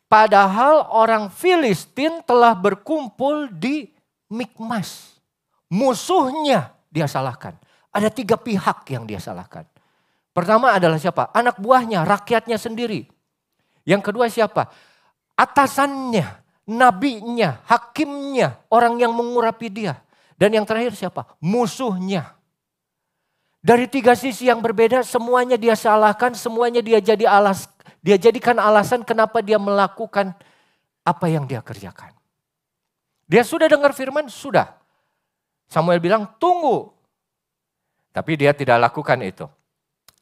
Padahal orang Filistin telah berkumpul di Mikmas. Musuhnya dia salahkan. Ada 3 pihak yang dia salahkan. Pertama adalah siapa? Anak buahnya, rakyatnya sendiri. Yang kedua siapa? Atasannya, nabinya, hakimnya, orang yang mengurapi dia. Dan yang terakhir siapa? Musuhnya. Dari 3 sisi yang berbeda, semuanya dia salahkan, semuanya dia jadikan alasan kenapa dia melakukan apa yang dia kerjakan. Dia sudah dengar firman? Sudah. Samuel bilang, tunggu. Tapi dia tidak lakukan itu.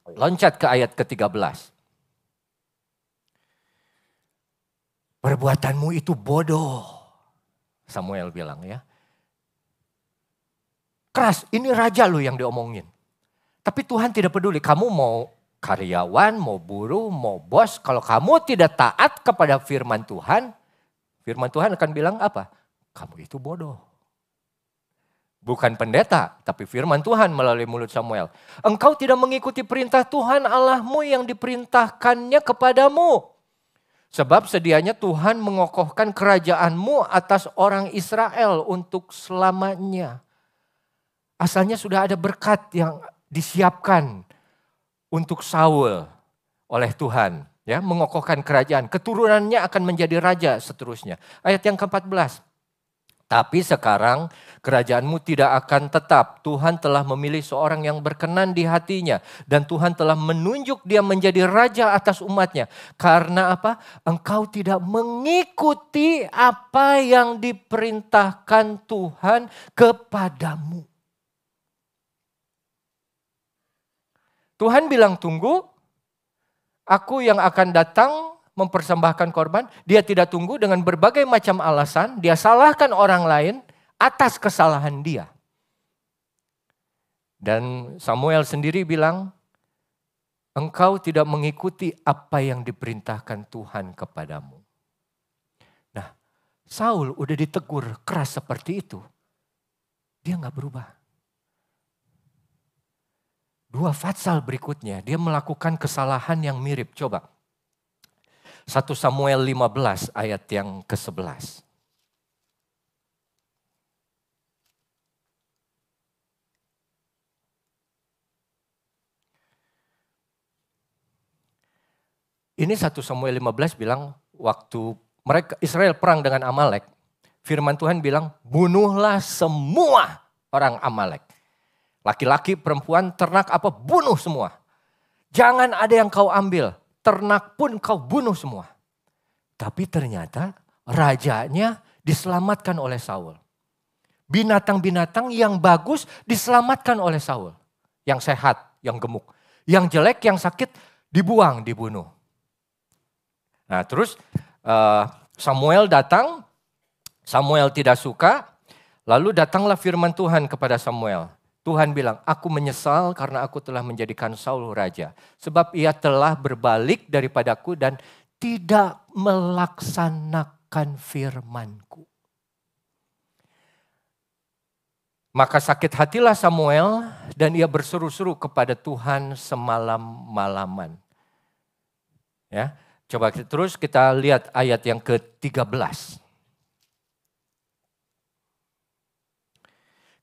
Loncat ke ayat ke-13. Perbuatanmu itu bodoh, Samuel bilang ya. Keras, ini raja lo yang diomongin. Tapi Tuhan tidak peduli, kamu mau karyawan, mau buruh, mau bos. Kalau kamu tidak taat kepada firman Tuhan akan bilang apa? Kamu itu bodoh. Bukan pendeta, tapi firman Tuhan melalui mulut Samuel. Engkau tidak mengikuti perintah Tuhan Allahmu yang diperintahkannya kepadamu. Sebab sedianya Tuhan mengokohkan kerajaanmu atas orang Israel untuk selamanya. Asalnya sudah ada berkat yang disiapkan untuk Saul oleh Tuhan. Ya, mengokohkan kerajaan. Keturunannya akan menjadi raja seterusnya. Ayat yang ke-14. Tapi sekarang kerajaanmu tidak akan tetap. Tuhan telah memilih seorang yang berkenan di hatinya. Dan Tuhan telah menunjuk dia menjadi raja atas umatnya. Karena apa? Engkau tidak mengikuti apa yang diperintahkan Tuhan kepadamu. Tuhan bilang tunggu. Aku yang akan datang mempersembahkan korban. Dia tidak tunggu dengan berbagai macam alasan. Dia salahkan orang lain atas kesalahan dia. Dan Samuel sendiri bilang, engkau tidak mengikuti apa yang diperintahkan Tuhan kepadamu. Nah, Saul udah ditegur keras seperti itu. Dia gak berubah. 2 Fatsal berikutnya, dia melakukan kesalahan yang mirip. Coba. 1 Samuel 15 ayat yang ke-11. Ini 1 Samuel 15 bilang waktu mereka Israel perang dengan Amalek. Firman Tuhan bilang bunuhlah semua orang Amalek. Laki-laki, perempuan, ternak apa bunuh semua. Jangan ada yang kau ambil. Ternak pun kau bunuh semua. Tapi ternyata rajanya diselamatkan oleh Saul. Binatang-binatang yang bagus diselamatkan oleh Saul. Yang sehat, yang gemuk. Yang jelek, yang sakit dibuang, dibunuh. Nah terus Samuel datang. Samuel tidak suka. Lalu datanglah firman Tuhan kepada Samuel. Tuhan bilang, aku menyesal karena aku telah menjadikan Saul raja. Sebab ia telah berbalik daripadaku dan tidak melaksanakan firmanku. Maka sakit hatilah Samuel dan ia berseru-seru kepada Tuhan semalam-malaman. Ya, coba terus kita lihat ayat yang ke-13.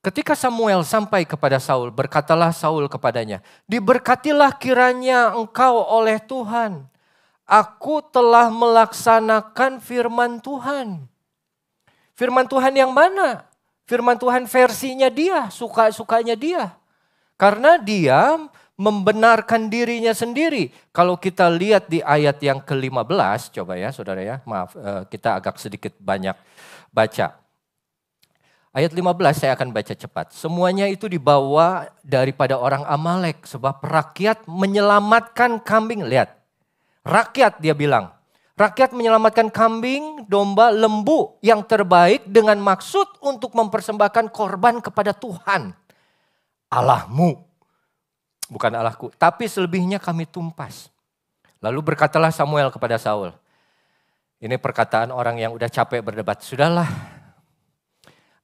Ketika Samuel sampai kepada Saul, berkatalah Saul kepadanya, diberkatilah kiranya engkau oleh Tuhan. Aku telah melaksanakan firman Tuhan. Firman Tuhan yang mana? Firman Tuhan versinya dia, suka-sukanya dia. Karena dia membenarkan dirinya sendiri. Kalau kita lihat di ayat yang ke-15, coba ya saudara ya, maaf kita agak sedikit banyak baca. Ayat 15 saya akan baca cepat. Semuanya itu dibawa daripada orang Amalek. Sebab rakyat menyelamatkan kambing. Lihat. Rakyat dia bilang. Rakyat menyelamatkan kambing, domba, lembu yang terbaik dengan maksud untuk mempersembahkan korban kepada Tuhan. Allahmu, bukan Allahku, tapi selebihnya kami tumpas. Lalu berkatalah Samuel kepada Saul. Ini perkataan orang yang udah capek berdebat. Sudahlah,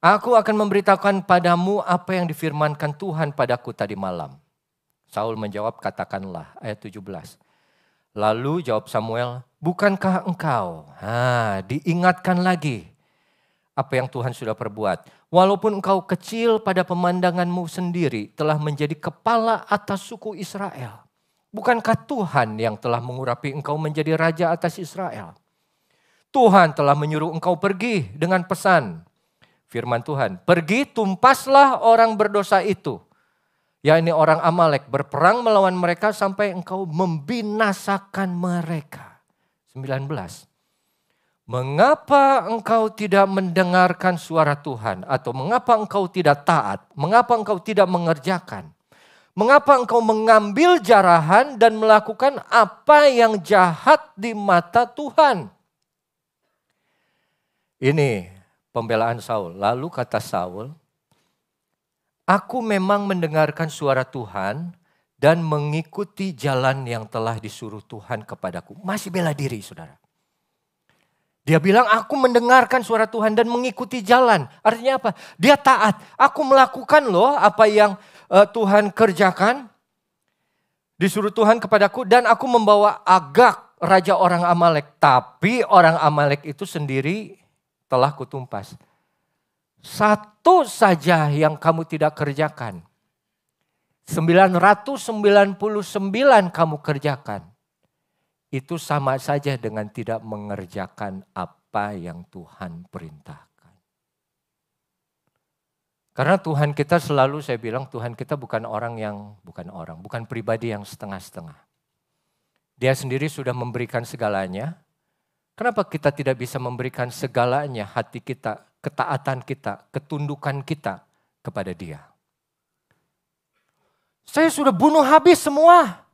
aku akan memberitahukan padamu apa yang difirmankan Tuhan padaku tadi malam. Saul menjawab, katakanlah, ayat 17. Lalu jawab Samuel, bukankah engkau? Diingatkan lagi apa yang Tuhan sudah perbuat. Walaupun engkau kecil pada pemandanganmu sendiri, telah menjadi kepala atas suku Israel. Bukankah Tuhan yang telah mengurapi engkau menjadi raja atas Israel? Tuhan telah menyuruh engkau pergi dengan pesan. Firman Tuhan, pergi tumpaslah orang berdosa itu. Yakni orang Amalek, berperang melawan mereka sampai engkau membinasakan mereka. 19. Mengapa engkau tidak mendengarkan suara Tuhan? Atau mengapa engkau tidak taat? Mengapa engkau tidak mengerjakan? Mengapa engkau mengambil jarahan dan melakukan apa yang jahat di mata Tuhan? Ini pembelaan Saul. Lalu kata Saul, aku memang mendengarkan suara Tuhan dan mengikuti jalan yang telah disuruh Tuhan kepadaku. Masih bela diri, saudara. Dia bilang aku mendengarkan suara Tuhan dan mengikuti jalan. Artinya apa? Dia taat. Aku melakukan loh apa yang Tuhan kerjakan. Disuruh Tuhan kepadaku dan aku membawa Agag, raja orang Amalek. Tapi orang Amalek itu sendiri telah kutumpas. Satu saja yang kamu tidak kerjakan. 999 kamu kerjakan. Itu sama saja dengan tidak mengerjakan apa yang Tuhan perintahkan. Karena Tuhan kita selalu, saya bilang Tuhan kita bukan bukan pribadi yang setengah-setengah. Dia sendiri sudah memberikan segalanya. Kenapa kita tidak bisa memberikan segalanya, hati kita, ketaatan kita, ketundukan kita kepada Dia? Saya sudah bunuh habis semua.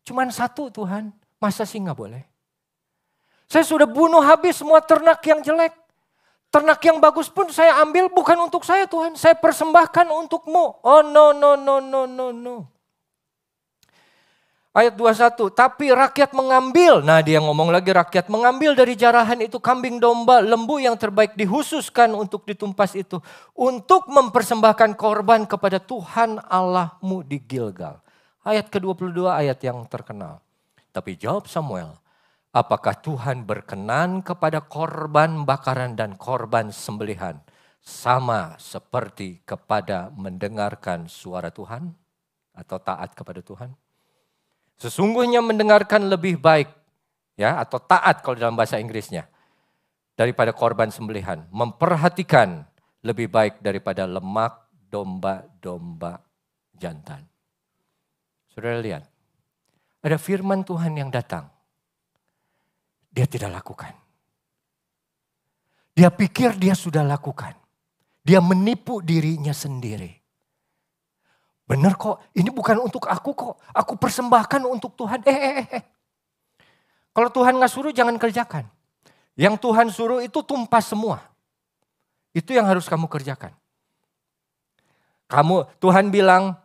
Cuman satu Tuhan, masa sih nggak boleh? Saya sudah bunuh habis semua ternak yang jelek. Ternak yang bagus pun saya ambil bukan untuk saya Tuhan. Saya persembahkan untukmu. Oh no. Ayat 21, tapi rakyat mengambil, nah dia ngomong lagi rakyat mengambil dari jarahan itu kambing domba, lembu yang terbaik dihususkan untuk ditumpas itu. Untuk mempersembahkan korban kepada Tuhan Allahmu di Gilgal. Ayat ke-22 ayat yang terkenal. Tapi jawab Samuel, apakah Tuhan berkenan kepada korban bakaran dan korban sembelihan? Sama seperti kepada mendengarkan suara Tuhan atau taat kepada Tuhan? Sesungguhnya mendengarkan lebih baik, ya, atau taat kalau dalam bahasa Inggrisnya, daripada korban sembelihan. Memperhatikan lebih baik daripada lemak domba-domba jantan. Saudara lihat, ada firman Tuhan yang datang. Dia tidak lakukan. Dia pikir dia sudah lakukan. Dia menipu dirinya sendiri. Benar kok, ini bukan untuk aku kok. Aku persembahkan untuk Tuhan. Kalau Tuhan gak suruh jangan kerjakan. Yang Tuhan suruh itu tumpas semua. Itu yang harus kamu kerjakan. Tuhan bilang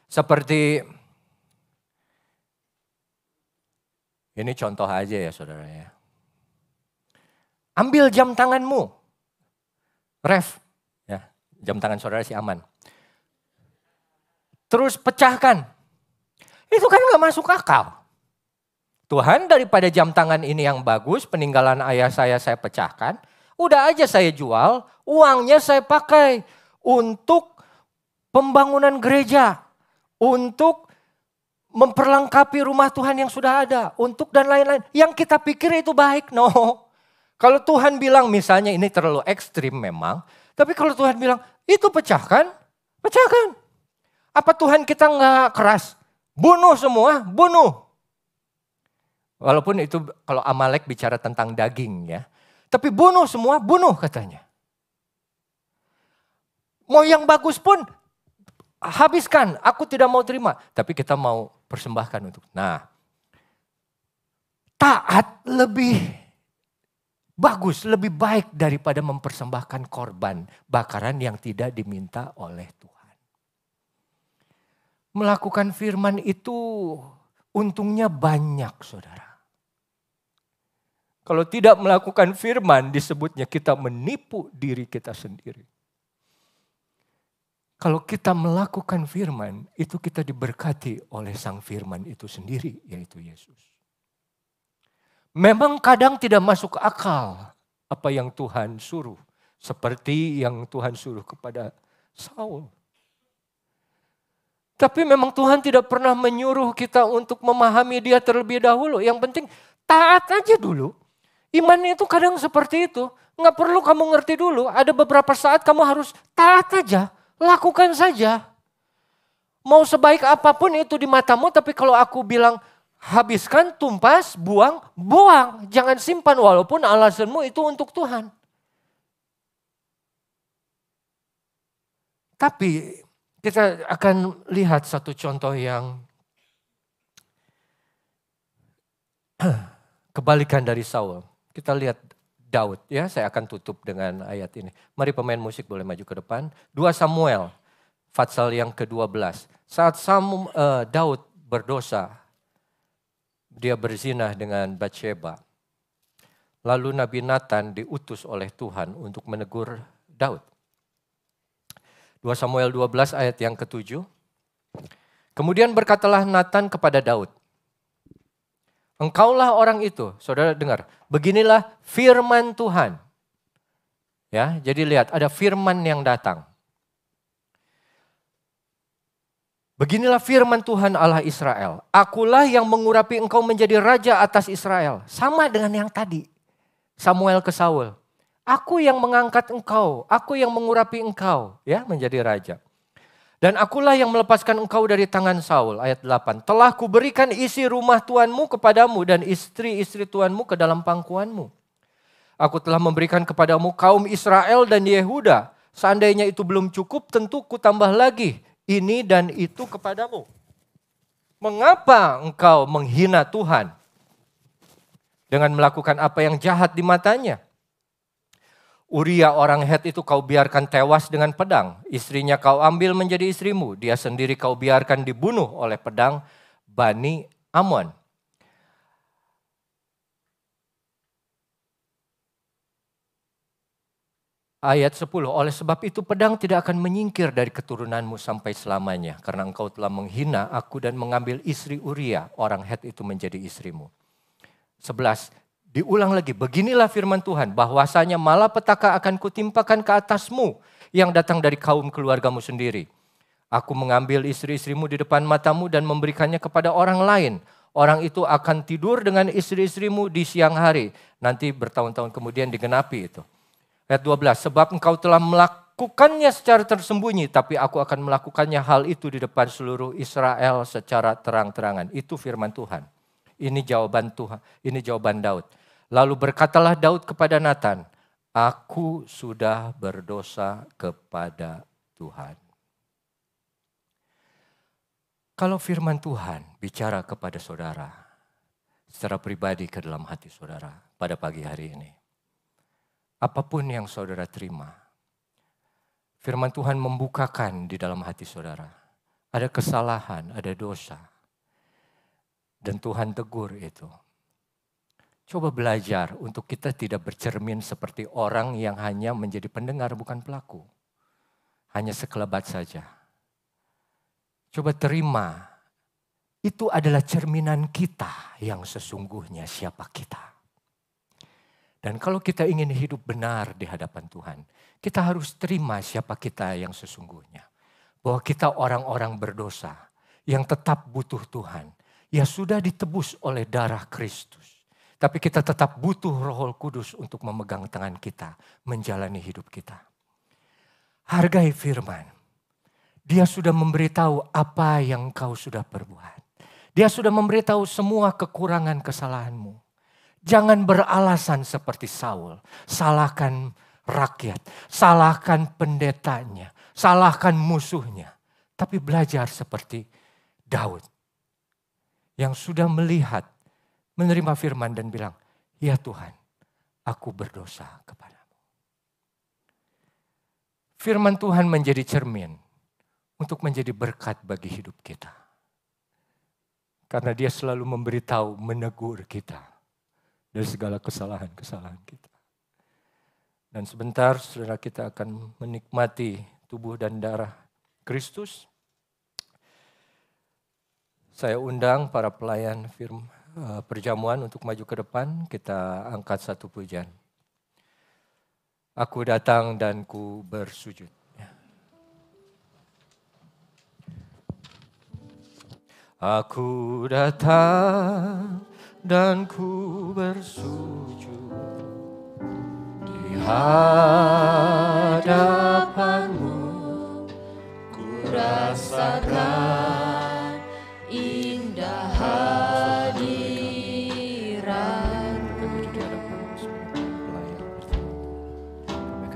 seperti, ini contoh aja ya saudara ya. Ambil jam tanganmu. Ref, ya, jam tangan saudara si aman. Terus pecahkan. Itu kan gak masuk akal. Tuhan daripada jam tangan ini yang bagus, peninggalan ayah saya pecahkan. Udah aja saya jual, uangnya saya pakai untuk pembangunan gereja. Untuk memperlengkapi rumah Tuhan yang sudah ada. Untuk dan lain-lain. Yang kita pikir itu baik, no. Kalau Tuhan bilang misalnya ini terlalu ekstrim memang. Tapi kalau Tuhan bilang itu pecahkan, pecahkan. Apa Tuhan kita nggak keras? Bunuh semua, bunuh. Walaupun itu kalau Amalek bicara tentang daging ya. Tapi bunuh semua, bunuh katanya. Mau yang bagus pun habiskan, aku tidak mau terima. Tapi kita mau persembahkan untuk. Nah, taat lebih bagus, lebih baik daripada mempersembahkan korban bakaran yang tidak diminta oleh Tuhan. Melakukan firman itu untungnya banyak, saudara. Kalau tidak melakukan firman, disebutnya kita menipu diri kita sendiri. Kalau kita melakukan firman, itu kita diberkati oleh sang firman itu sendiri, yaitu Yesus. Memang kadang tidak masuk akal apa yang Tuhan suruh. Seperti yang Tuhan suruh kepada Saul. Tapi memang Tuhan tidak pernah menyuruh kita untuk memahami dia terlebih dahulu. Yang penting taat aja dulu. Iman itu kadang seperti itu. Nggak perlu kamu ngerti dulu. Ada beberapa saat kamu harus taat aja. Lakukan saja. Mau sebaik apapun itu di matamu, tapi kalau aku bilang habiskan, tumpas, buang, buang. Jangan simpan walaupun alasanmu itu untuk Tuhan. Tapi kita akan lihat satu contoh yang kebalikan dari Saul. Kita lihat Daud, ya, saya akan tutup dengan ayat ini. Mari pemain musik boleh maju ke depan. 2 Samuel, Fatsal yang ke-12. Saat Daud berdosa, dia berzina dengan Batsheba. Lalu Nabi Nathan diutus oleh Tuhan untuk menegur Daud. 2 Samuel 12 ayat yang ke-7. Kemudian berkatalah Nathan kepada Daud, engkaulah orang itu. Saudara dengar, beginilah firman Tuhan. Ya, jadi lihat ada firman yang datang. Beginilah firman Tuhan Allah Israel. Akulah yang mengurapi engkau menjadi raja atas Israel. Sama dengan yang tadi. Samuel ke Saul. Aku yang mengangkat engkau. Aku yang mengurapi engkau. Ya, menjadi raja. Dan akulah yang melepaskan engkau dari tangan Saul. Ayat 8. Telah kuberikan isi rumah tuanmu kepadamu dan istri-istri tuanmu ke dalam pangkuanmu. Aku telah memberikan kepadamu kaum Israel dan Yehuda. Seandainya itu belum cukup, tentu kutambah lagi ini dan itu kepadamu. Mengapa engkau menghina Tuhan dengan melakukan apa yang jahat di matanya? Uria orang Het itu kau biarkan tewas dengan pedang. Istrinya kau ambil menjadi istrimu. Dia sendiri kau biarkan dibunuh oleh pedang Bani Amon. Ayat 10. Oleh sebab itu pedang tidak akan menyingkir dari keturunanmu sampai selamanya. Karena engkau telah menghina aku dan mengambil istri Uria orang Het itu menjadi istrimu. 11. Diulang lagi, beginilah firman Tuhan, bahwasanya malapetaka akan kutimpakan ke atasmu yang datang dari kaum keluargamu sendiri. Aku mengambil istri-istrimu di depan matamu dan memberikannya kepada orang lain. Orang itu akan tidur dengan istri-istrimu di siang hari. Nanti bertahun-tahun kemudian digenapi itu. Ayat 12, sebab engkau telah melakukannya secara tersembunyi, tapi aku akan melakukannya hal itu di depan seluruh Israel secara terang-terangan. Itu firman Tuhan. Ini jawaban Tuhan, ini jawaban Daud. Lalu berkatalah Daud kepada Nathan, aku sudah berdosa kepada Tuhan. Kalau firman Tuhan bicara kepada saudara, secara pribadi ke dalam hati saudara pada pagi hari ini. Apapun yang saudara terima, firman Tuhan membukakan di dalam hati saudara. Ada kesalahan, ada dosa. Dan Tuhan tegur itu. Coba belajar untuk kita tidak bercermin seperti orang yang hanya menjadi pendengar bukan pelaku. Hanya sekelebat saja. Coba terima, itu adalah cerminan kita yang sesungguhnya siapa kita. Dan kalau kita ingin hidup benar di hadapan Tuhan, kita harus terima siapa kita yang sesungguhnya. Bahwa kita orang-orang berdosa yang tetap butuh Tuhan. Ya sudah ditebus oleh darah Kristus. Tapi kita tetap butuh Roh Kudus untuk memegang tangan kita, menjalani hidup kita. Hargai firman. Dia sudah memberitahu apa yang kau sudah perbuat. Dia sudah memberitahu semua kekurangan kesalahanmu. Jangan beralasan seperti Saul. Salahkan rakyat, salahkan pendetanya, salahkan musuhnya. Tapi belajar seperti Daud. Yang sudah melihat, menerima firman dan bilang, ya Tuhan, aku berdosa kepadamu. Firman Tuhan menjadi cermin untuk menjadi berkat bagi hidup kita. Karena dia selalu memberitahu, menegur kita dari segala kesalahan-kesalahan kita. Dan sebentar saudara kita akan menikmati tubuh dan darah Kristus. Saya undang para pelayan perjamuan untuk maju ke depan. Kita angkat satu pujian. Aku datang dan ku bersujud. Aku datang dan ku bersujud di hadapanmu. Ku rasakan indah hadiratmu.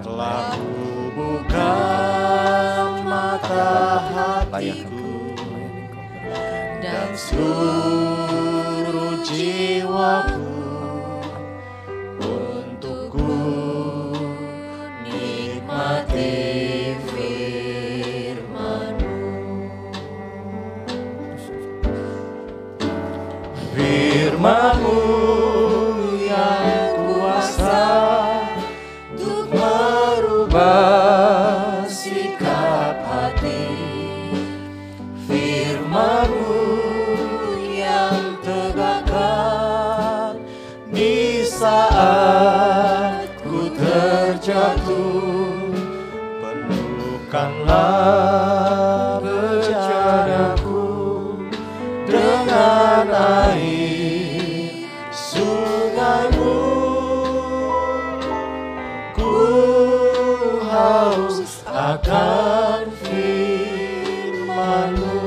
Telah ku buka mata hatiku dan seluruh jiwaku untuk ku nikmati firman-Mu. Firman-Mu yang kuasa untuk merubah sikap hati. Firman-Mu yang tegakkan di saat ku terjatuh. Penuhkanlah bejanaku dengan air sungai-Mu. Ku haus akan firman-Mu.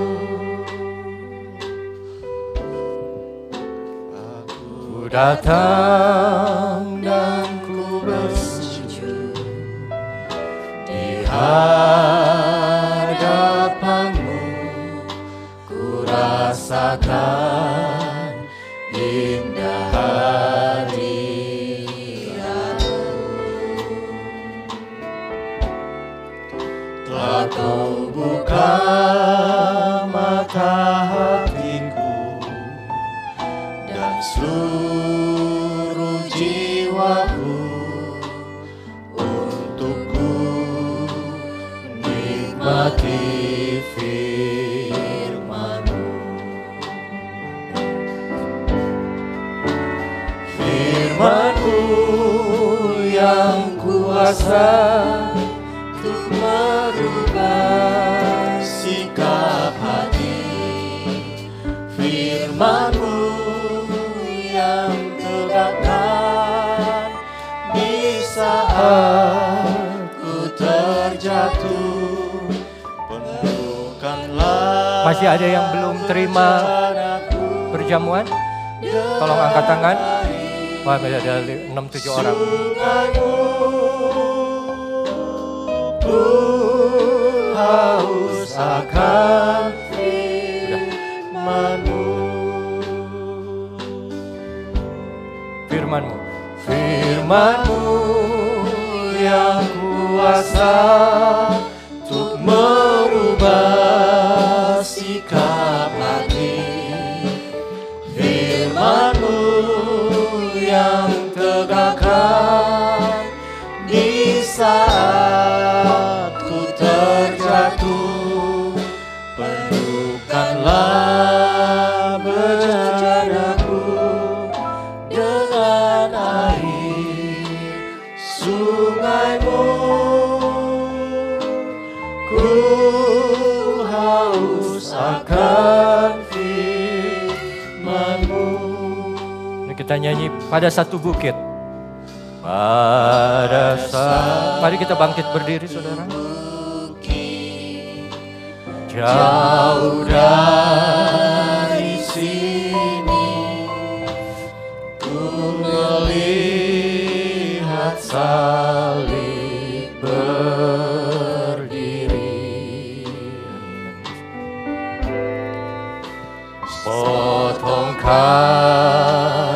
Aku datang dan ku bersujud di hadapan-Mu. Ku rasakan indah hadirat-Mu. Telah Kau buka mata hatiku dan seluruh jiwaku untuk ku nikmati firman-Mu. Firman-Mu yang kuasa untuk merubah sikap hati. Firman-Mu yang tegakkan di saat ku terjatuh. Penuhkanlah. Masih ada yang belum terima perjamuan? Tolong angkat tangan. Wah, ada 6-7 orang. Ku haus akan firman-Mu. Firman-Mu. Firman-Mu yang kuasa untuk merubah sikap hati. Firman-Mu yang tegakkan di saat ku terjatuh. Penuhkanlah bejanaku dengan air sungai-Mu. Ku haus akan firman-Mu. Kita nyanyi pada satu bukit. Pada saat. Mari kita bangkit berdiri, saudara. Jauh dari sini ku melihat salib berdiri. Potong kayu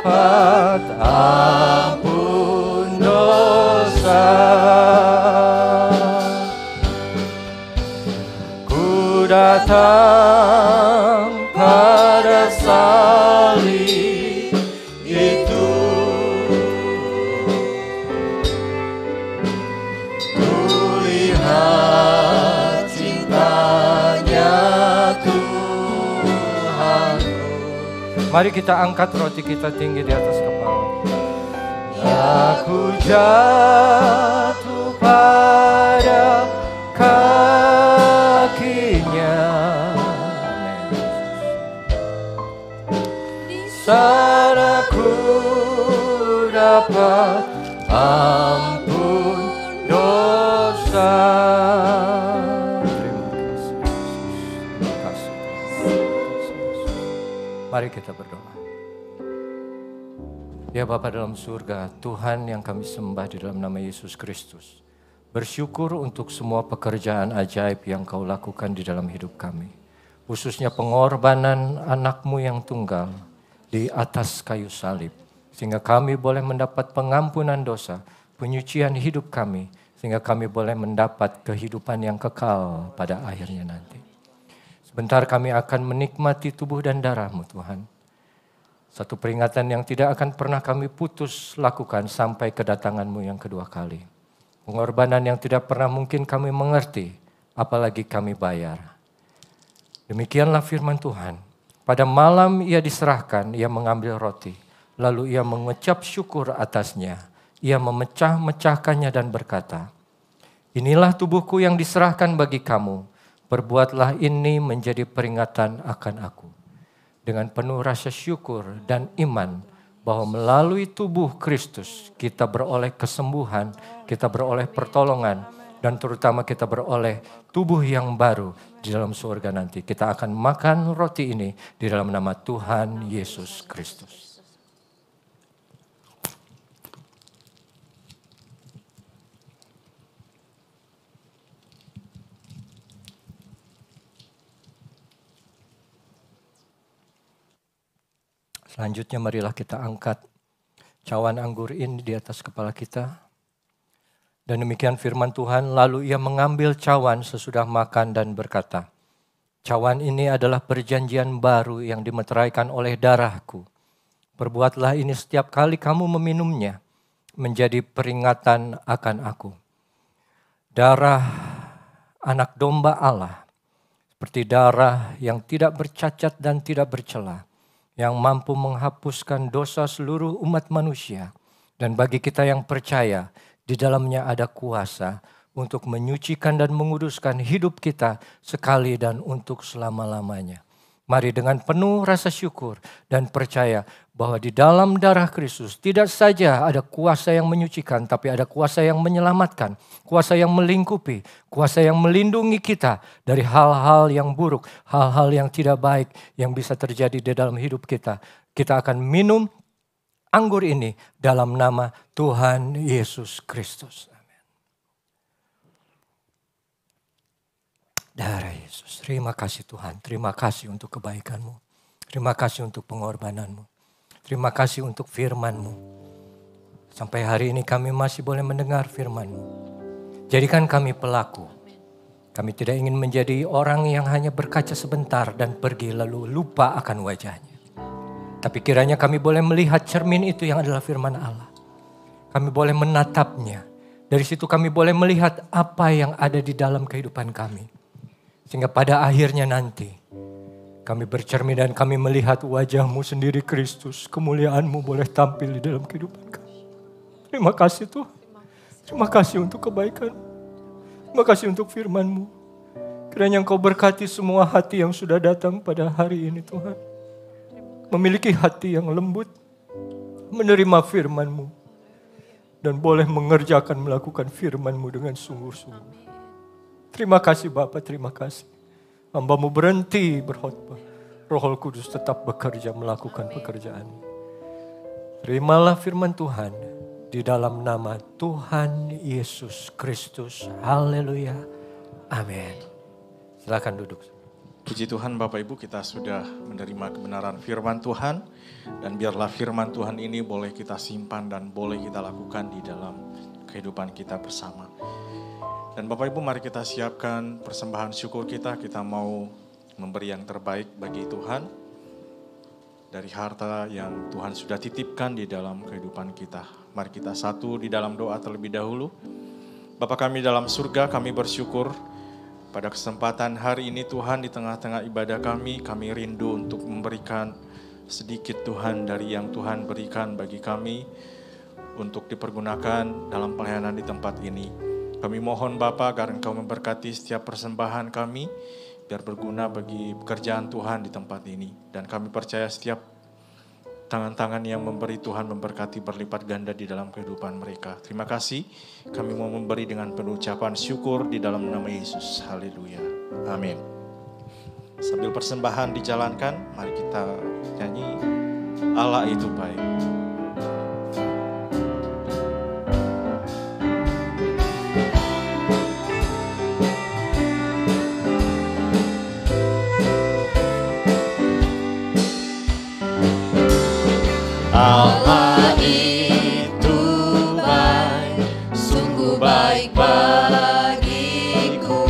dapat ampun dosa. Ku datang pada salib itu, ku lihat cintanya Tuhanku. Mari kita angkat roti kita tinggi di atas kepala. Aku jatuh pada kakinya, di sana ku dapat ampun dosa. Terima kasih, terima kasih. Mari kita berdoa. Ya Bapa dalam surga, Tuhan yang kami sembah di dalam nama Yesus Kristus, bersyukur untuk semua pekerjaan ajaib yang Kau lakukan di dalam hidup kami. Khususnya pengorbanan anak-Mu yang tunggal di atas kayu salib. Sehingga kami boleh mendapat pengampunan dosa, penyucian hidup kami. Sehingga kami boleh mendapat kehidupan yang kekal pada akhirnya nanti. Sebentar kami akan menikmati tubuh dan darah-Mu Tuhan. Satu peringatan yang tidak akan pernah kami putus lakukan sampai kedatangan-Mu yang kedua kali. Pengorbanan yang tidak pernah mungkin kami mengerti, apalagi kami bayar. Demikianlah firman Tuhan. Pada malam ia diserahkan, ia mengambil roti. Lalu ia mengucap syukur atasnya. Ia memecah-mecahkannya dan berkata, "Inilah tubuhku yang diserahkan bagi kamu. Perbuatlah ini menjadi peringatan akan aku." Dengan penuh rasa syukur dan iman bahwa melalui tubuh Kristus kita beroleh kesembuhan, kita beroleh pertolongan, dan terutama kita beroleh tubuh yang baru di dalam surga nanti. Kita akan makan roti ini di dalam nama Tuhan Yesus Kristus. Selanjutnya marilah kita angkat cawan anggur ini di atas kepala kita. Dan demikian firman Tuhan, lalu ia mengambil cawan sesudah makan dan berkata, "Cawan ini adalah perjanjian baru yang dimeteraikan oleh darahku. Perbuatlah ini setiap kali kamu meminumnya, menjadi peringatan akan aku." Darah anak domba Allah, seperti darah yang tidak bercacat dan tidak bercela, yang mampu menghapuskan dosa seluruh umat manusia. Dan bagi kita yang percaya, di dalamnya ada kuasa untuk menyucikan dan menguduskan hidup kita sekali dan untuk selama-lamanya. Mari dengan penuh rasa syukur dan percaya bahwa di dalam darah Kristus tidak saja ada kuasa yang menyucikan, tapi ada kuasa yang menyelamatkan, kuasa yang melingkupi, kuasa yang melindungi kita dari hal-hal yang buruk, hal-hal yang tidak baik yang bisa terjadi di dalam hidup kita. Kita akan minum anggur ini dalam nama Tuhan Yesus Kristus. Darah Yesus, terima kasih Tuhan, terima kasih untuk kebaikan-Mu, terima kasih untuk pengorbanan-Mu, terima kasih untuk firman-Mu. Sampai hari ini kami masih boleh mendengar firman-Mu. Jadikan kami pelaku. Kami tidak ingin menjadi orang yang hanya berkaca sebentar dan pergi lalu lupa akan wajahnya. Tapi kiranya kami boleh melihat cermin itu yang adalah firman Allah. Kami boleh menatapnya. Dari situ kami boleh melihat apa yang ada di dalam kehidupan kami. Sehingga pada akhirnya nanti kami bercermin dan kami melihat wajah-Mu sendiri Kristus. Kemuliaan-Mu boleh tampil di dalam kehidupan kami. Terima kasih Tuhan. Terima kasih untuk kebaikan. Terima kasih untuk firman-Mu. Kiranya Engkau berkati semua hati yang sudah datang pada hari ini Tuhan. Memiliki hati yang lembut. Menerima firman-Mu. Dan boleh mengerjakan melakukan firman-Mu dengan sungguh-sungguh. Terima kasih Bapa, terima kasih. Hamba-Mu berhenti berkhotbah. Roh Kudus tetap bekerja melakukan pekerjaan. Terimalah firman Tuhan di dalam nama Tuhan Yesus Kristus. Haleluya. Amin. Silakan duduk. Puji Tuhan Bapak Ibu, kita sudah menerima kebenaran firman Tuhan. Dan biarlah firman Tuhan ini boleh kita simpan dan boleh kita lakukan di dalam kehidupan kita bersama. Dan Bapak Ibu, mari kita siapkan persembahan syukur kita. Kita mau memberi yang terbaik bagi Tuhan dari harta yang Tuhan sudah titipkan di dalam kehidupan kita. Mari kita satu di dalam doa terlebih dahulu. Bapa kami dalam surga, kami bersyukur pada kesempatan hari ini Tuhan, di tengah-tengah ibadah kami rindu untuk memberikan sedikit Tuhan dari yang Tuhan berikan bagi kami untuk dipergunakan dalam pelayanan di tempat ini. Kami mohon Bapa agar Engkau memberkati setiap persembahan kami, biar berguna bagi pekerjaan Tuhan di tempat ini. Dan kami percaya setiap tangan-tangan yang memberi Tuhan memberkati berlipat ganda di dalam kehidupan mereka. Terima kasih, kami mau memberi dengan penuh ucapan syukur di dalam nama Yesus. Haleluya. Amin. Sambil persembahan dijalankan, mari kita nyanyi Allah itu baik. Allah itu baik, sungguh baik bagiku,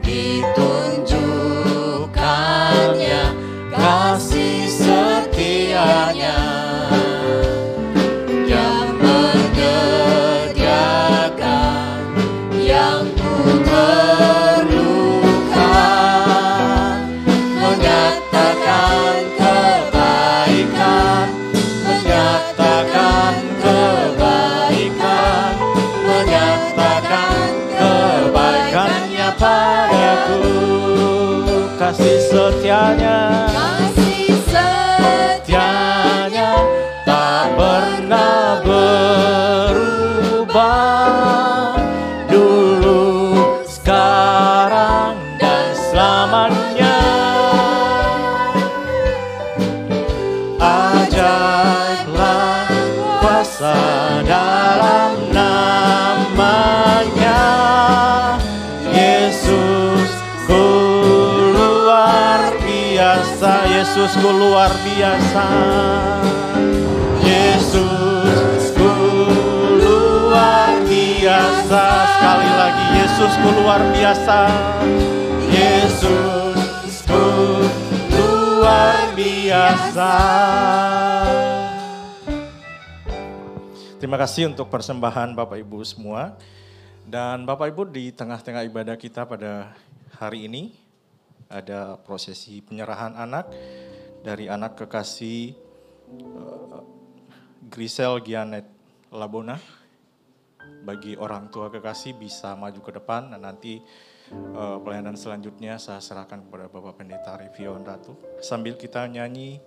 ditunjukkannya kasih setianya yang menyediakan yang ku perlukan, menyatakan kebaikan, menyatakan kebaikannya padaku, kasih setianya tak pernah berubah, dulu, sekarang, dan selamanya. Ajaiblah kuasa dalam namanya, Yesusku luar biasa, Yesusku luar biasa, Yesusku luar biasa. Sekali lagi, Yesusku luar biasa, Yesusku luar biasa. Terima kasih untuk persembahan Bapak Ibu semua. Dan Bapak Ibu, di tengah-tengah ibadah kita pada hari ini ada prosesi penyerahan anak dari anak kekasih Grisel Gianet Labona. Bagi orang tua kekasih bisa maju ke depan dan nanti pelayanan selanjutnya saya serahkan kepada Bapak Pendeta Revion Ratu. Sambil kita nyanyi,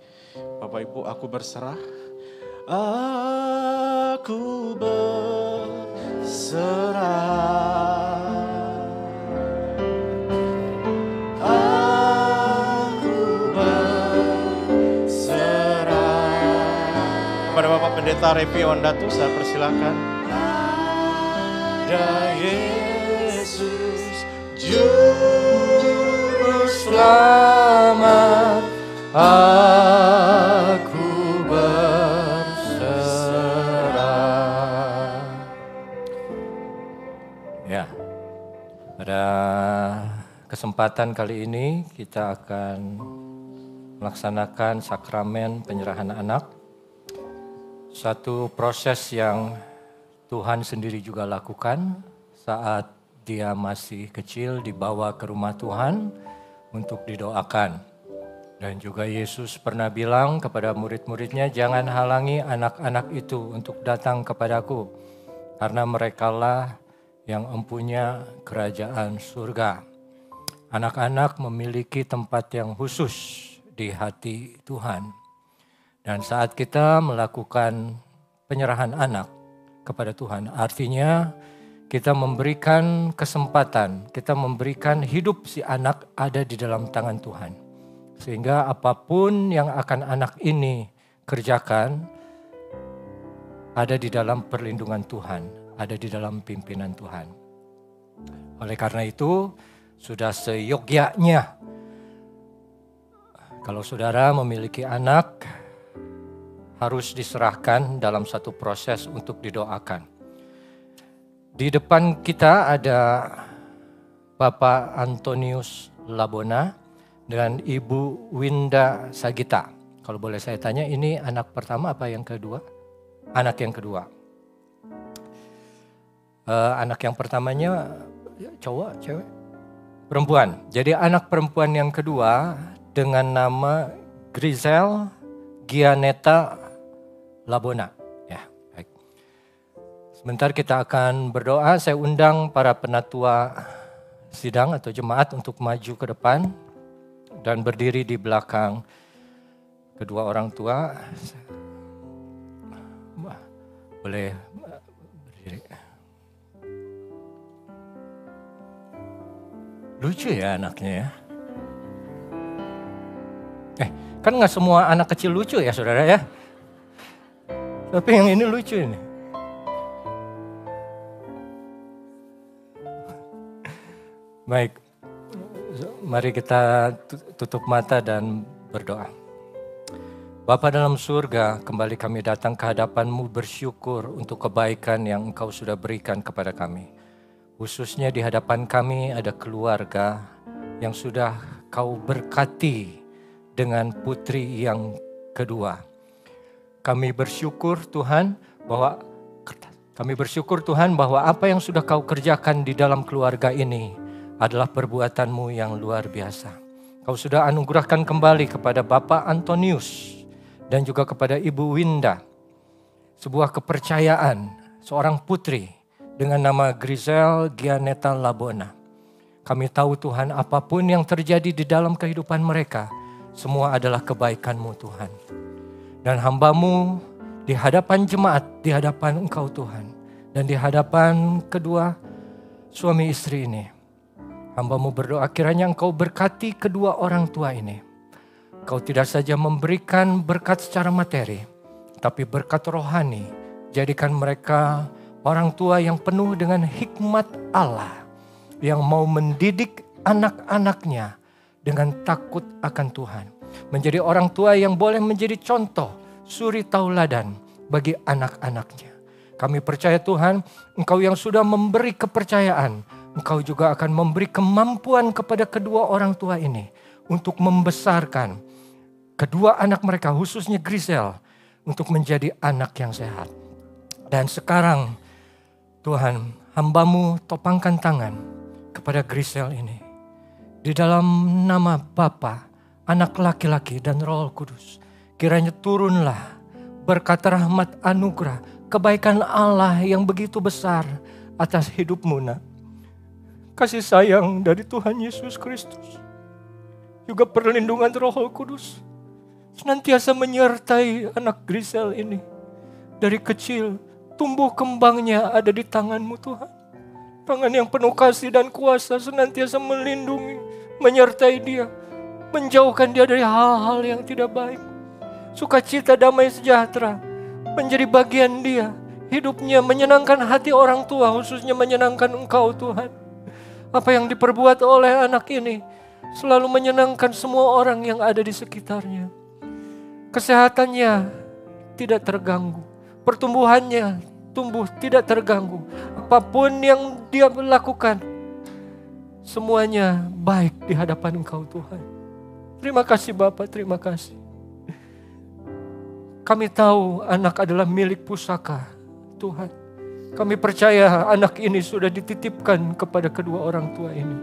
Bapak Ibu, aku berserah. Aku berserah. Aku berserah. Kepada Bapak Pendeta Revion Ratu saya persilakan. Ada Yesus Juru Selamat, aku berserah. Ya, pada kesempatan kali ini kita akan melaksanakan sakramen penyerahan anak. Satu proses yang Tuhan sendiri juga lakukan saat dia masih kecil dibawa ke rumah Tuhan untuk didoakan. Dan juga Yesus pernah bilang kepada murid-muridnya, jangan halangi anak-anak itu untuk datang kepadaku, karena merekalah yang empunya kerajaan surga. Anak-anak memiliki tempat yang khusus di hati Tuhan. Dan saat kita melakukan penyerahan anak kepada Tuhan, artinya kita memberikan kesempatan, kita memberikan hidup si anak ada di dalam tangan Tuhan. Sehingga apapun yang akan anak ini kerjakan ada di dalam perlindungan Tuhan, ada di dalam pimpinan Tuhan. Oleh karena itu, sudah seyogyanya Kalau saudara memiliki anak, harus diserahkan dalam satu proses untuk didoakan. Di depan kita ada Bapak Antonius Labona dengan Ibu Winda Sagita. Kalau boleh saya tanya, ini anak pertama apa yang kedua? Anak yang kedua. Anak yang pertamanya cowok, cewek? Perempuan. Jadi anak perempuan yang kedua dengan nama Grizel Gianetta Labona. Ya, baik. Sebentar kita akan berdoa. Saya undang para penatua sidang atau jemaat untuk maju ke depan dan berdiri di belakang kedua orang tua. Boleh berdiri. Lucu ya anaknya ya. Kan nggak semua anak kecil lucu ya saudara ya. Tapi yang ini lucu ini. Baik, mari kita tutup mata dan berdoa. Bapa dalam surga, kembali kami datang ke hadapan-Mu bersyukur untuk kebaikan yang Engkau sudah berikan kepada kami. Khususnya di hadapan kami ada keluarga yang sudah Kau berkati dengan putri yang kedua. Kami bersyukur Tuhan bahwa apa yang sudah Kau kerjakan di dalam keluarga ini adalah perbuatan-Mu yang luar biasa. Kau sudah anugerahkan kembali kepada Bapak Antonius dan juga kepada Ibu Winda sebuah kepercayaan seorang putri dengan nama Grizel Gianetta Labona. Kami tahu Tuhan, apapun yang terjadi di dalam kehidupan mereka, semua adalah kebaikan-Mu Tuhan. Dan hamba-Mu di hadapan jemaat, di hadapan Engkau Tuhan, dan di hadapan kedua suami istri ini, hamba-Mu berdoa kiranya Engkau berkati kedua orang tua ini. Kau tidak saja memberikan berkat secara materi, tapi berkat rohani. Jadikan mereka orang tua yang penuh dengan hikmat Allah, yang mau mendidik anak-anaknya dengan takut akan Tuhan. Menjadi orang tua yang boleh menjadi contoh, suri tauladan bagi anak-anaknya. Kami percaya Tuhan, Engkau yang sudah memberi kepercayaan, Engkau juga akan memberi kemampuan kepada kedua orang tua ini untuk membesarkan kedua anak mereka, khususnya Grizel, untuk menjadi anak yang sehat. Dan sekarang Tuhan, hamba-Mu topangkan tangan kepada Grizel ini. Di dalam nama Bapa, Anak laki-laki dan Roh Kudus, kiranya turunlah berkat rahmat anugerah, kebaikan Allah yang begitu besar atas hidup-Mu, Nak. Kasih sayang dari Tuhan Yesus Kristus, juga perlindungan Roh Kudus senantiasa menyertai anak Grizel ini. Dari kecil, tumbuh kembangnya ada di tangan-Mu Tuhan. Tangan yang penuh kasih dan kuasa senantiasa melindungi, menyertai dia, menjauhkan dia dari hal-hal yang tidak baik. Sukacita, damai sejahtera menjadi bagian dia. Hidupnya menyenangkan hati orang tua, khususnya menyenangkan Engkau Tuhan. Apa yang diperbuat oleh anak ini selalu menyenangkan semua orang yang ada di sekitarnya. Kesehatannya tidak terganggu, pertumbuhannya tumbuh tidak terganggu. Apapun yang dia lakukan, semuanya baik di hadapan Engkau Tuhan. Terima kasih Bapa, terima kasih. Kami tahu anak adalah milik pusaka Tuhan. Kami percaya anak ini sudah dititipkan kepada kedua orang tua ini.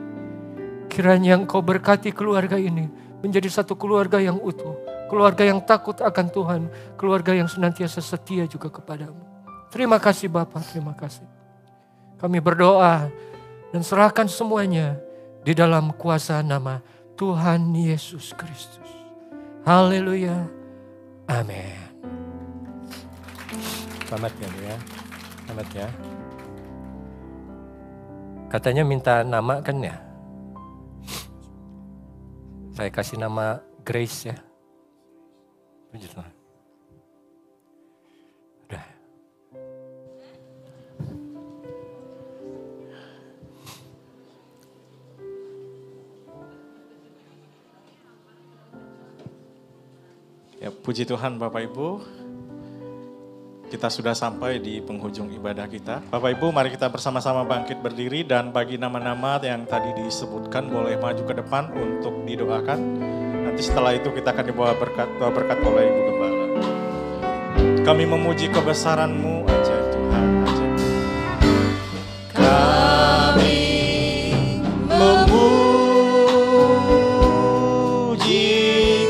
Kiranya Engkau berkati keluarga ini menjadi satu keluarga yang utuh. Keluarga yang takut akan Tuhan. Keluarga yang senantiasa setia juga kepadamu. Terima kasih Bapa, terima kasih. Kami berdoa dan serahkan semuanya di dalam kuasa nama Tuhan Yesus Kristus. Haleluya. Amin. Selamat ya. Selamat ya. Katanya minta nama kan ya. Saya kasih nama Grace ya. Puji Tuhan. Udah. Puji Tuhan Bapak Ibu, kita sudah sampai di penghujung ibadah kita. Bapak Ibu, mari kita bersama-sama bangkit berdiri dan bagi nama-nama yang tadi disebutkan boleh maju ke depan untuk didoakan. Nanti setelah itu kita akan dibawa berkat oleh Ibu Gembala. Kami memuji kebesaran-Mu ajaib Tuhan, ajaib. Kami memuji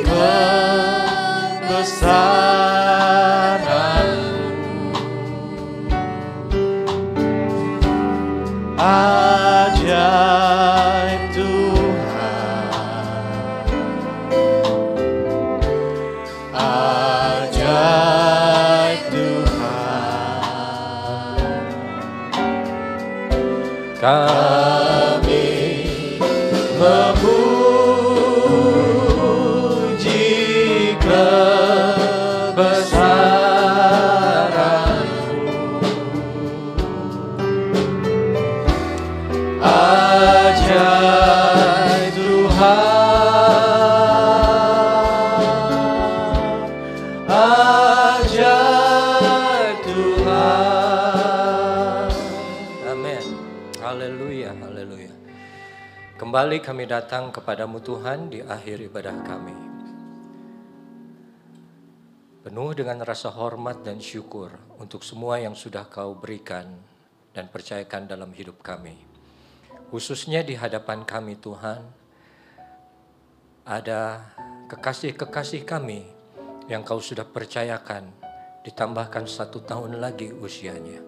kebesaran-Mu, ajaib Tuhan, ajaib Tuhan. Kami memuji kebesaran-Mu, ajaib Tuhan, ajaib Tuhan. Amin. Haleluya, haleluya. Kembali kami datang kepadamu Tuhan di akhir ibadah kami. Penuh dengan rasa hormat dan syukur untuk semua yang sudah Kau berikan dan percayakan dalam hidup kami. Khususnya di hadapan kami Tuhan, ada kekasih-kekasih kami yang Kau sudah percayakan, ditambahkan 1 tahun lagi usianya.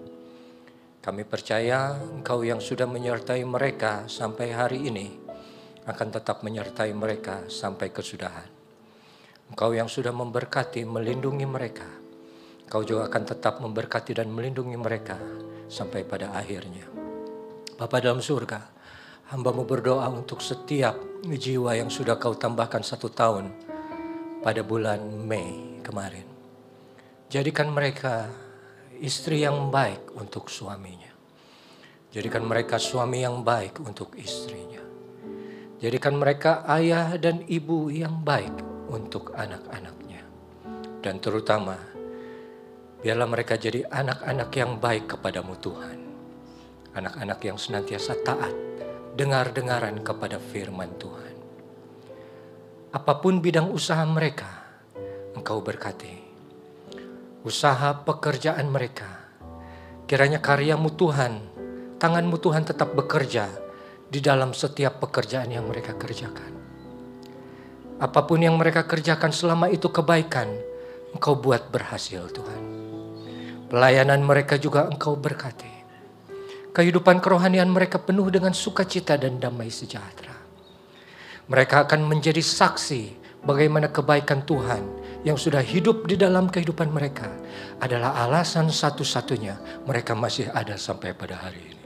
Kami percaya Engkau yang sudah menyertai mereka sampai hari ini akan tetap menyertai mereka sampai kesudahan. Engkau yang sudah memberkati, melindungi mereka, Engkau juga akan tetap memberkati dan melindungi mereka sampai pada akhirnya. Bapa dalam surga, hamba-Mu berdoa untuk setiap jiwa yang sudah Kau tambahkan 1 tahun pada bulan Mei kemarin. Jadikan mereka istri yang baik untuk suaminya. Jadikan mereka suami yang baik untuk istrinya. Jadikan mereka ayah dan ibu yang baik untuk anak-anaknya. Dan terutama, biarlah mereka jadi anak-anak yang baik kepadamu Tuhan. Anak-anak yang senantiasa taat, dengar-dengaran kepada firman Tuhan. Apapun bidang usaha mereka, Engkau berkati. Usaha pekerjaan mereka, kiranya karya-Mu Tuhan, tangan-Mu Tuhan tetap bekerja di dalam setiap pekerjaan yang mereka kerjakan. Apapun yang mereka kerjakan selama itu kebaikan, Engkau buat berhasil Tuhan. Pelayanan mereka juga Engkau berkati. Kehidupan kerohanian mereka penuh dengan sukacita dan damai sejahtera. Mereka akan menjadi saksi bagaimana kebaikan Tuhan yang sudah hidup di dalam kehidupan mereka adalah alasan satu-satunya mereka masih ada sampai pada hari ini.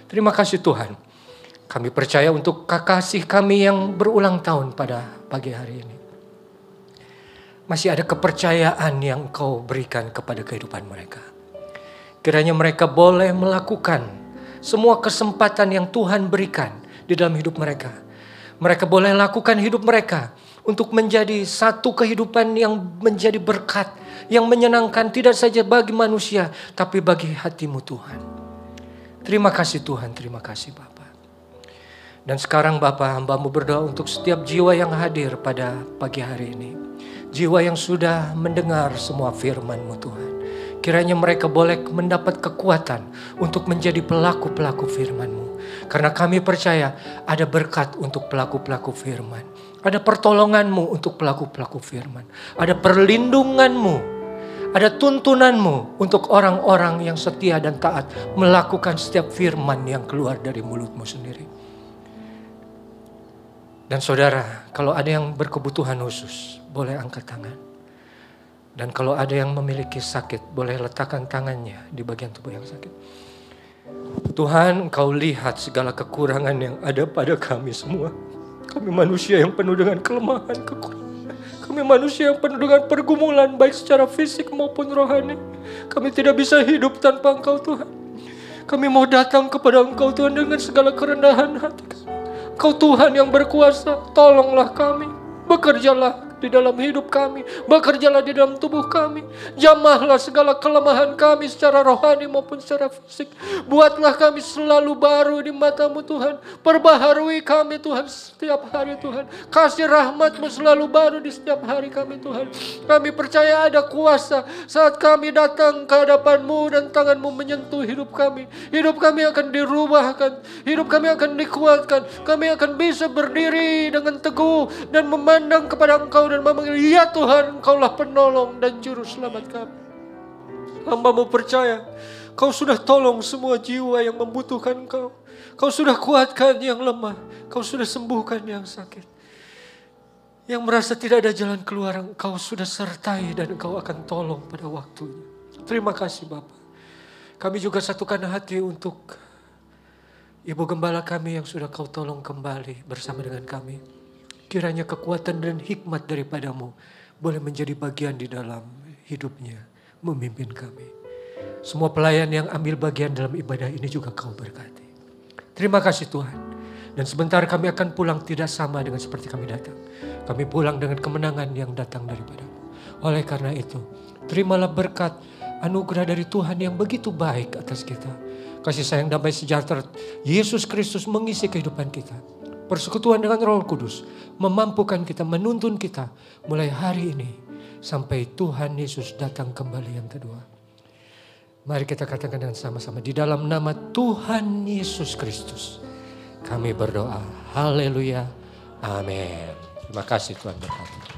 Terima kasih Tuhan. Kami percaya untuk kekasih kami yang berulang tahun pada pagi hari ini. Masih ada kepercayaan yang Engkau berikan kepada kehidupan mereka. Kiranya mereka boleh melakukan semua kesempatan yang Tuhan berikan di dalam hidup mereka. Mereka boleh lakukan hidup mereka untuk menjadi satu kehidupan yang menjadi berkat, yang menyenangkan tidak saja bagi manusia, tapi bagi hati-Mu Tuhan. Terima kasih Tuhan, terima kasih Bapa. Dan sekarang Bapa, hamba-Mu berdoa untuk setiap jiwa yang hadir pada pagi hari ini. Jiwa yang sudah mendengar semua firman-Mu Tuhan. Kiranya mereka boleh mendapat kekuatan untuk menjadi pelaku-pelaku firman-Mu. Karena kami percaya ada berkat untuk pelaku-pelaku firman. Ada pertolongan-Mu untuk pelaku-pelaku firman. Ada perlindungan-Mu. Ada tuntunan-Mu untuk orang-orang yang setia dan taat melakukan setiap firman yang keluar dari mulut-Mu sendiri. Dan saudara, kalau ada yang berkebutuhan khusus, boleh angkat tangan. Dan kalau ada yang memiliki sakit, boleh letakkan tangannya di bagian tubuh yang sakit. Tuhan, Engkau lihat segala kekurangan yang ada pada kami semua. Kami manusia yang penuh dengan kelemahan, kekurangan. Kami manusia yang penuh dengan pergumulan, baik secara fisik maupun rohani. Kami tidak bisa hidup tanpa Engkau Tuhan. Kami mau datang kepada Engkau Tuhan dengan segala kerendahan hati. Engkau Tuhan yang berkuasa, tolonglah kami, bekerjalah. di dalam hidup kami. Bekerjalah di dalam tubuh kami. Jamahlah segala kelemahan kami secara rohani maupun secara fisik. Buatlah kami selalu baru di mata-Mu Tuhan. Perbaharui kami Tuhan setiap hari Tuhan. Kasih rahmat-Mu selalu baru di setiap hari kami Tuhan. Kami percaya ada kuasa saat kami datang ke hadapan-Mu dan tangan-Mu menyentuh hidup kami. Hidup kami akan dirubahkan. Hidup kami akan dikuatkan. Kami akan bisa berdiri dengan teguh dan memandang kepada Engkau dan memanggil, ya Tuhan, Engkaulah penolong dan juru selamat kami. Hamba-Mu percaya Kau sudah tolong semua jiwa yang membutuhkan Engkau. Kau sudah kuatkan yang lemah. Kau sudah sembuhkan yang sakit. Yang merasa tidak ada jalan keluar, Engkau sudah sertai dan Engkau akan tolong pada waktunya. Terima kasih Bapa. Kami juga satukan hati untuk Ibu Gembala kami yang sudah Kau tolong kembali bersama dengan kami. Kiranya kekuatan dan hikmat daripada-Mu boleh menjadi bagian di dalam hidupnya, memimpin kami. Semua pelayan yang ambil bagian dalam ibadah ini juga Kau berkati. Terima kasih Tuhan. Dan sebentar kami akan pulang tidak sama dengan seperti kami datang. Kami pulang dengan kemenangan yang datang daripada-Mu. Oleh karena itu, terimalah berkat anugerah dari Tuhan yang begitu baik atas kita. Kasih sayang damai sejahtera Yesus Kristus mengisi kehidupan kita. Persekutuan dengan Roh Kudus memampukan kita, menuntun kita mulai hari ini sampai Tuhan Yesus datang kembali yang kedua. Mari kita katakan dengan sama-sama, di dalam nama Tuhan Yesus Kristus kami berdoa. Haleluya. Amin. Terima kasih Tuhan berkati.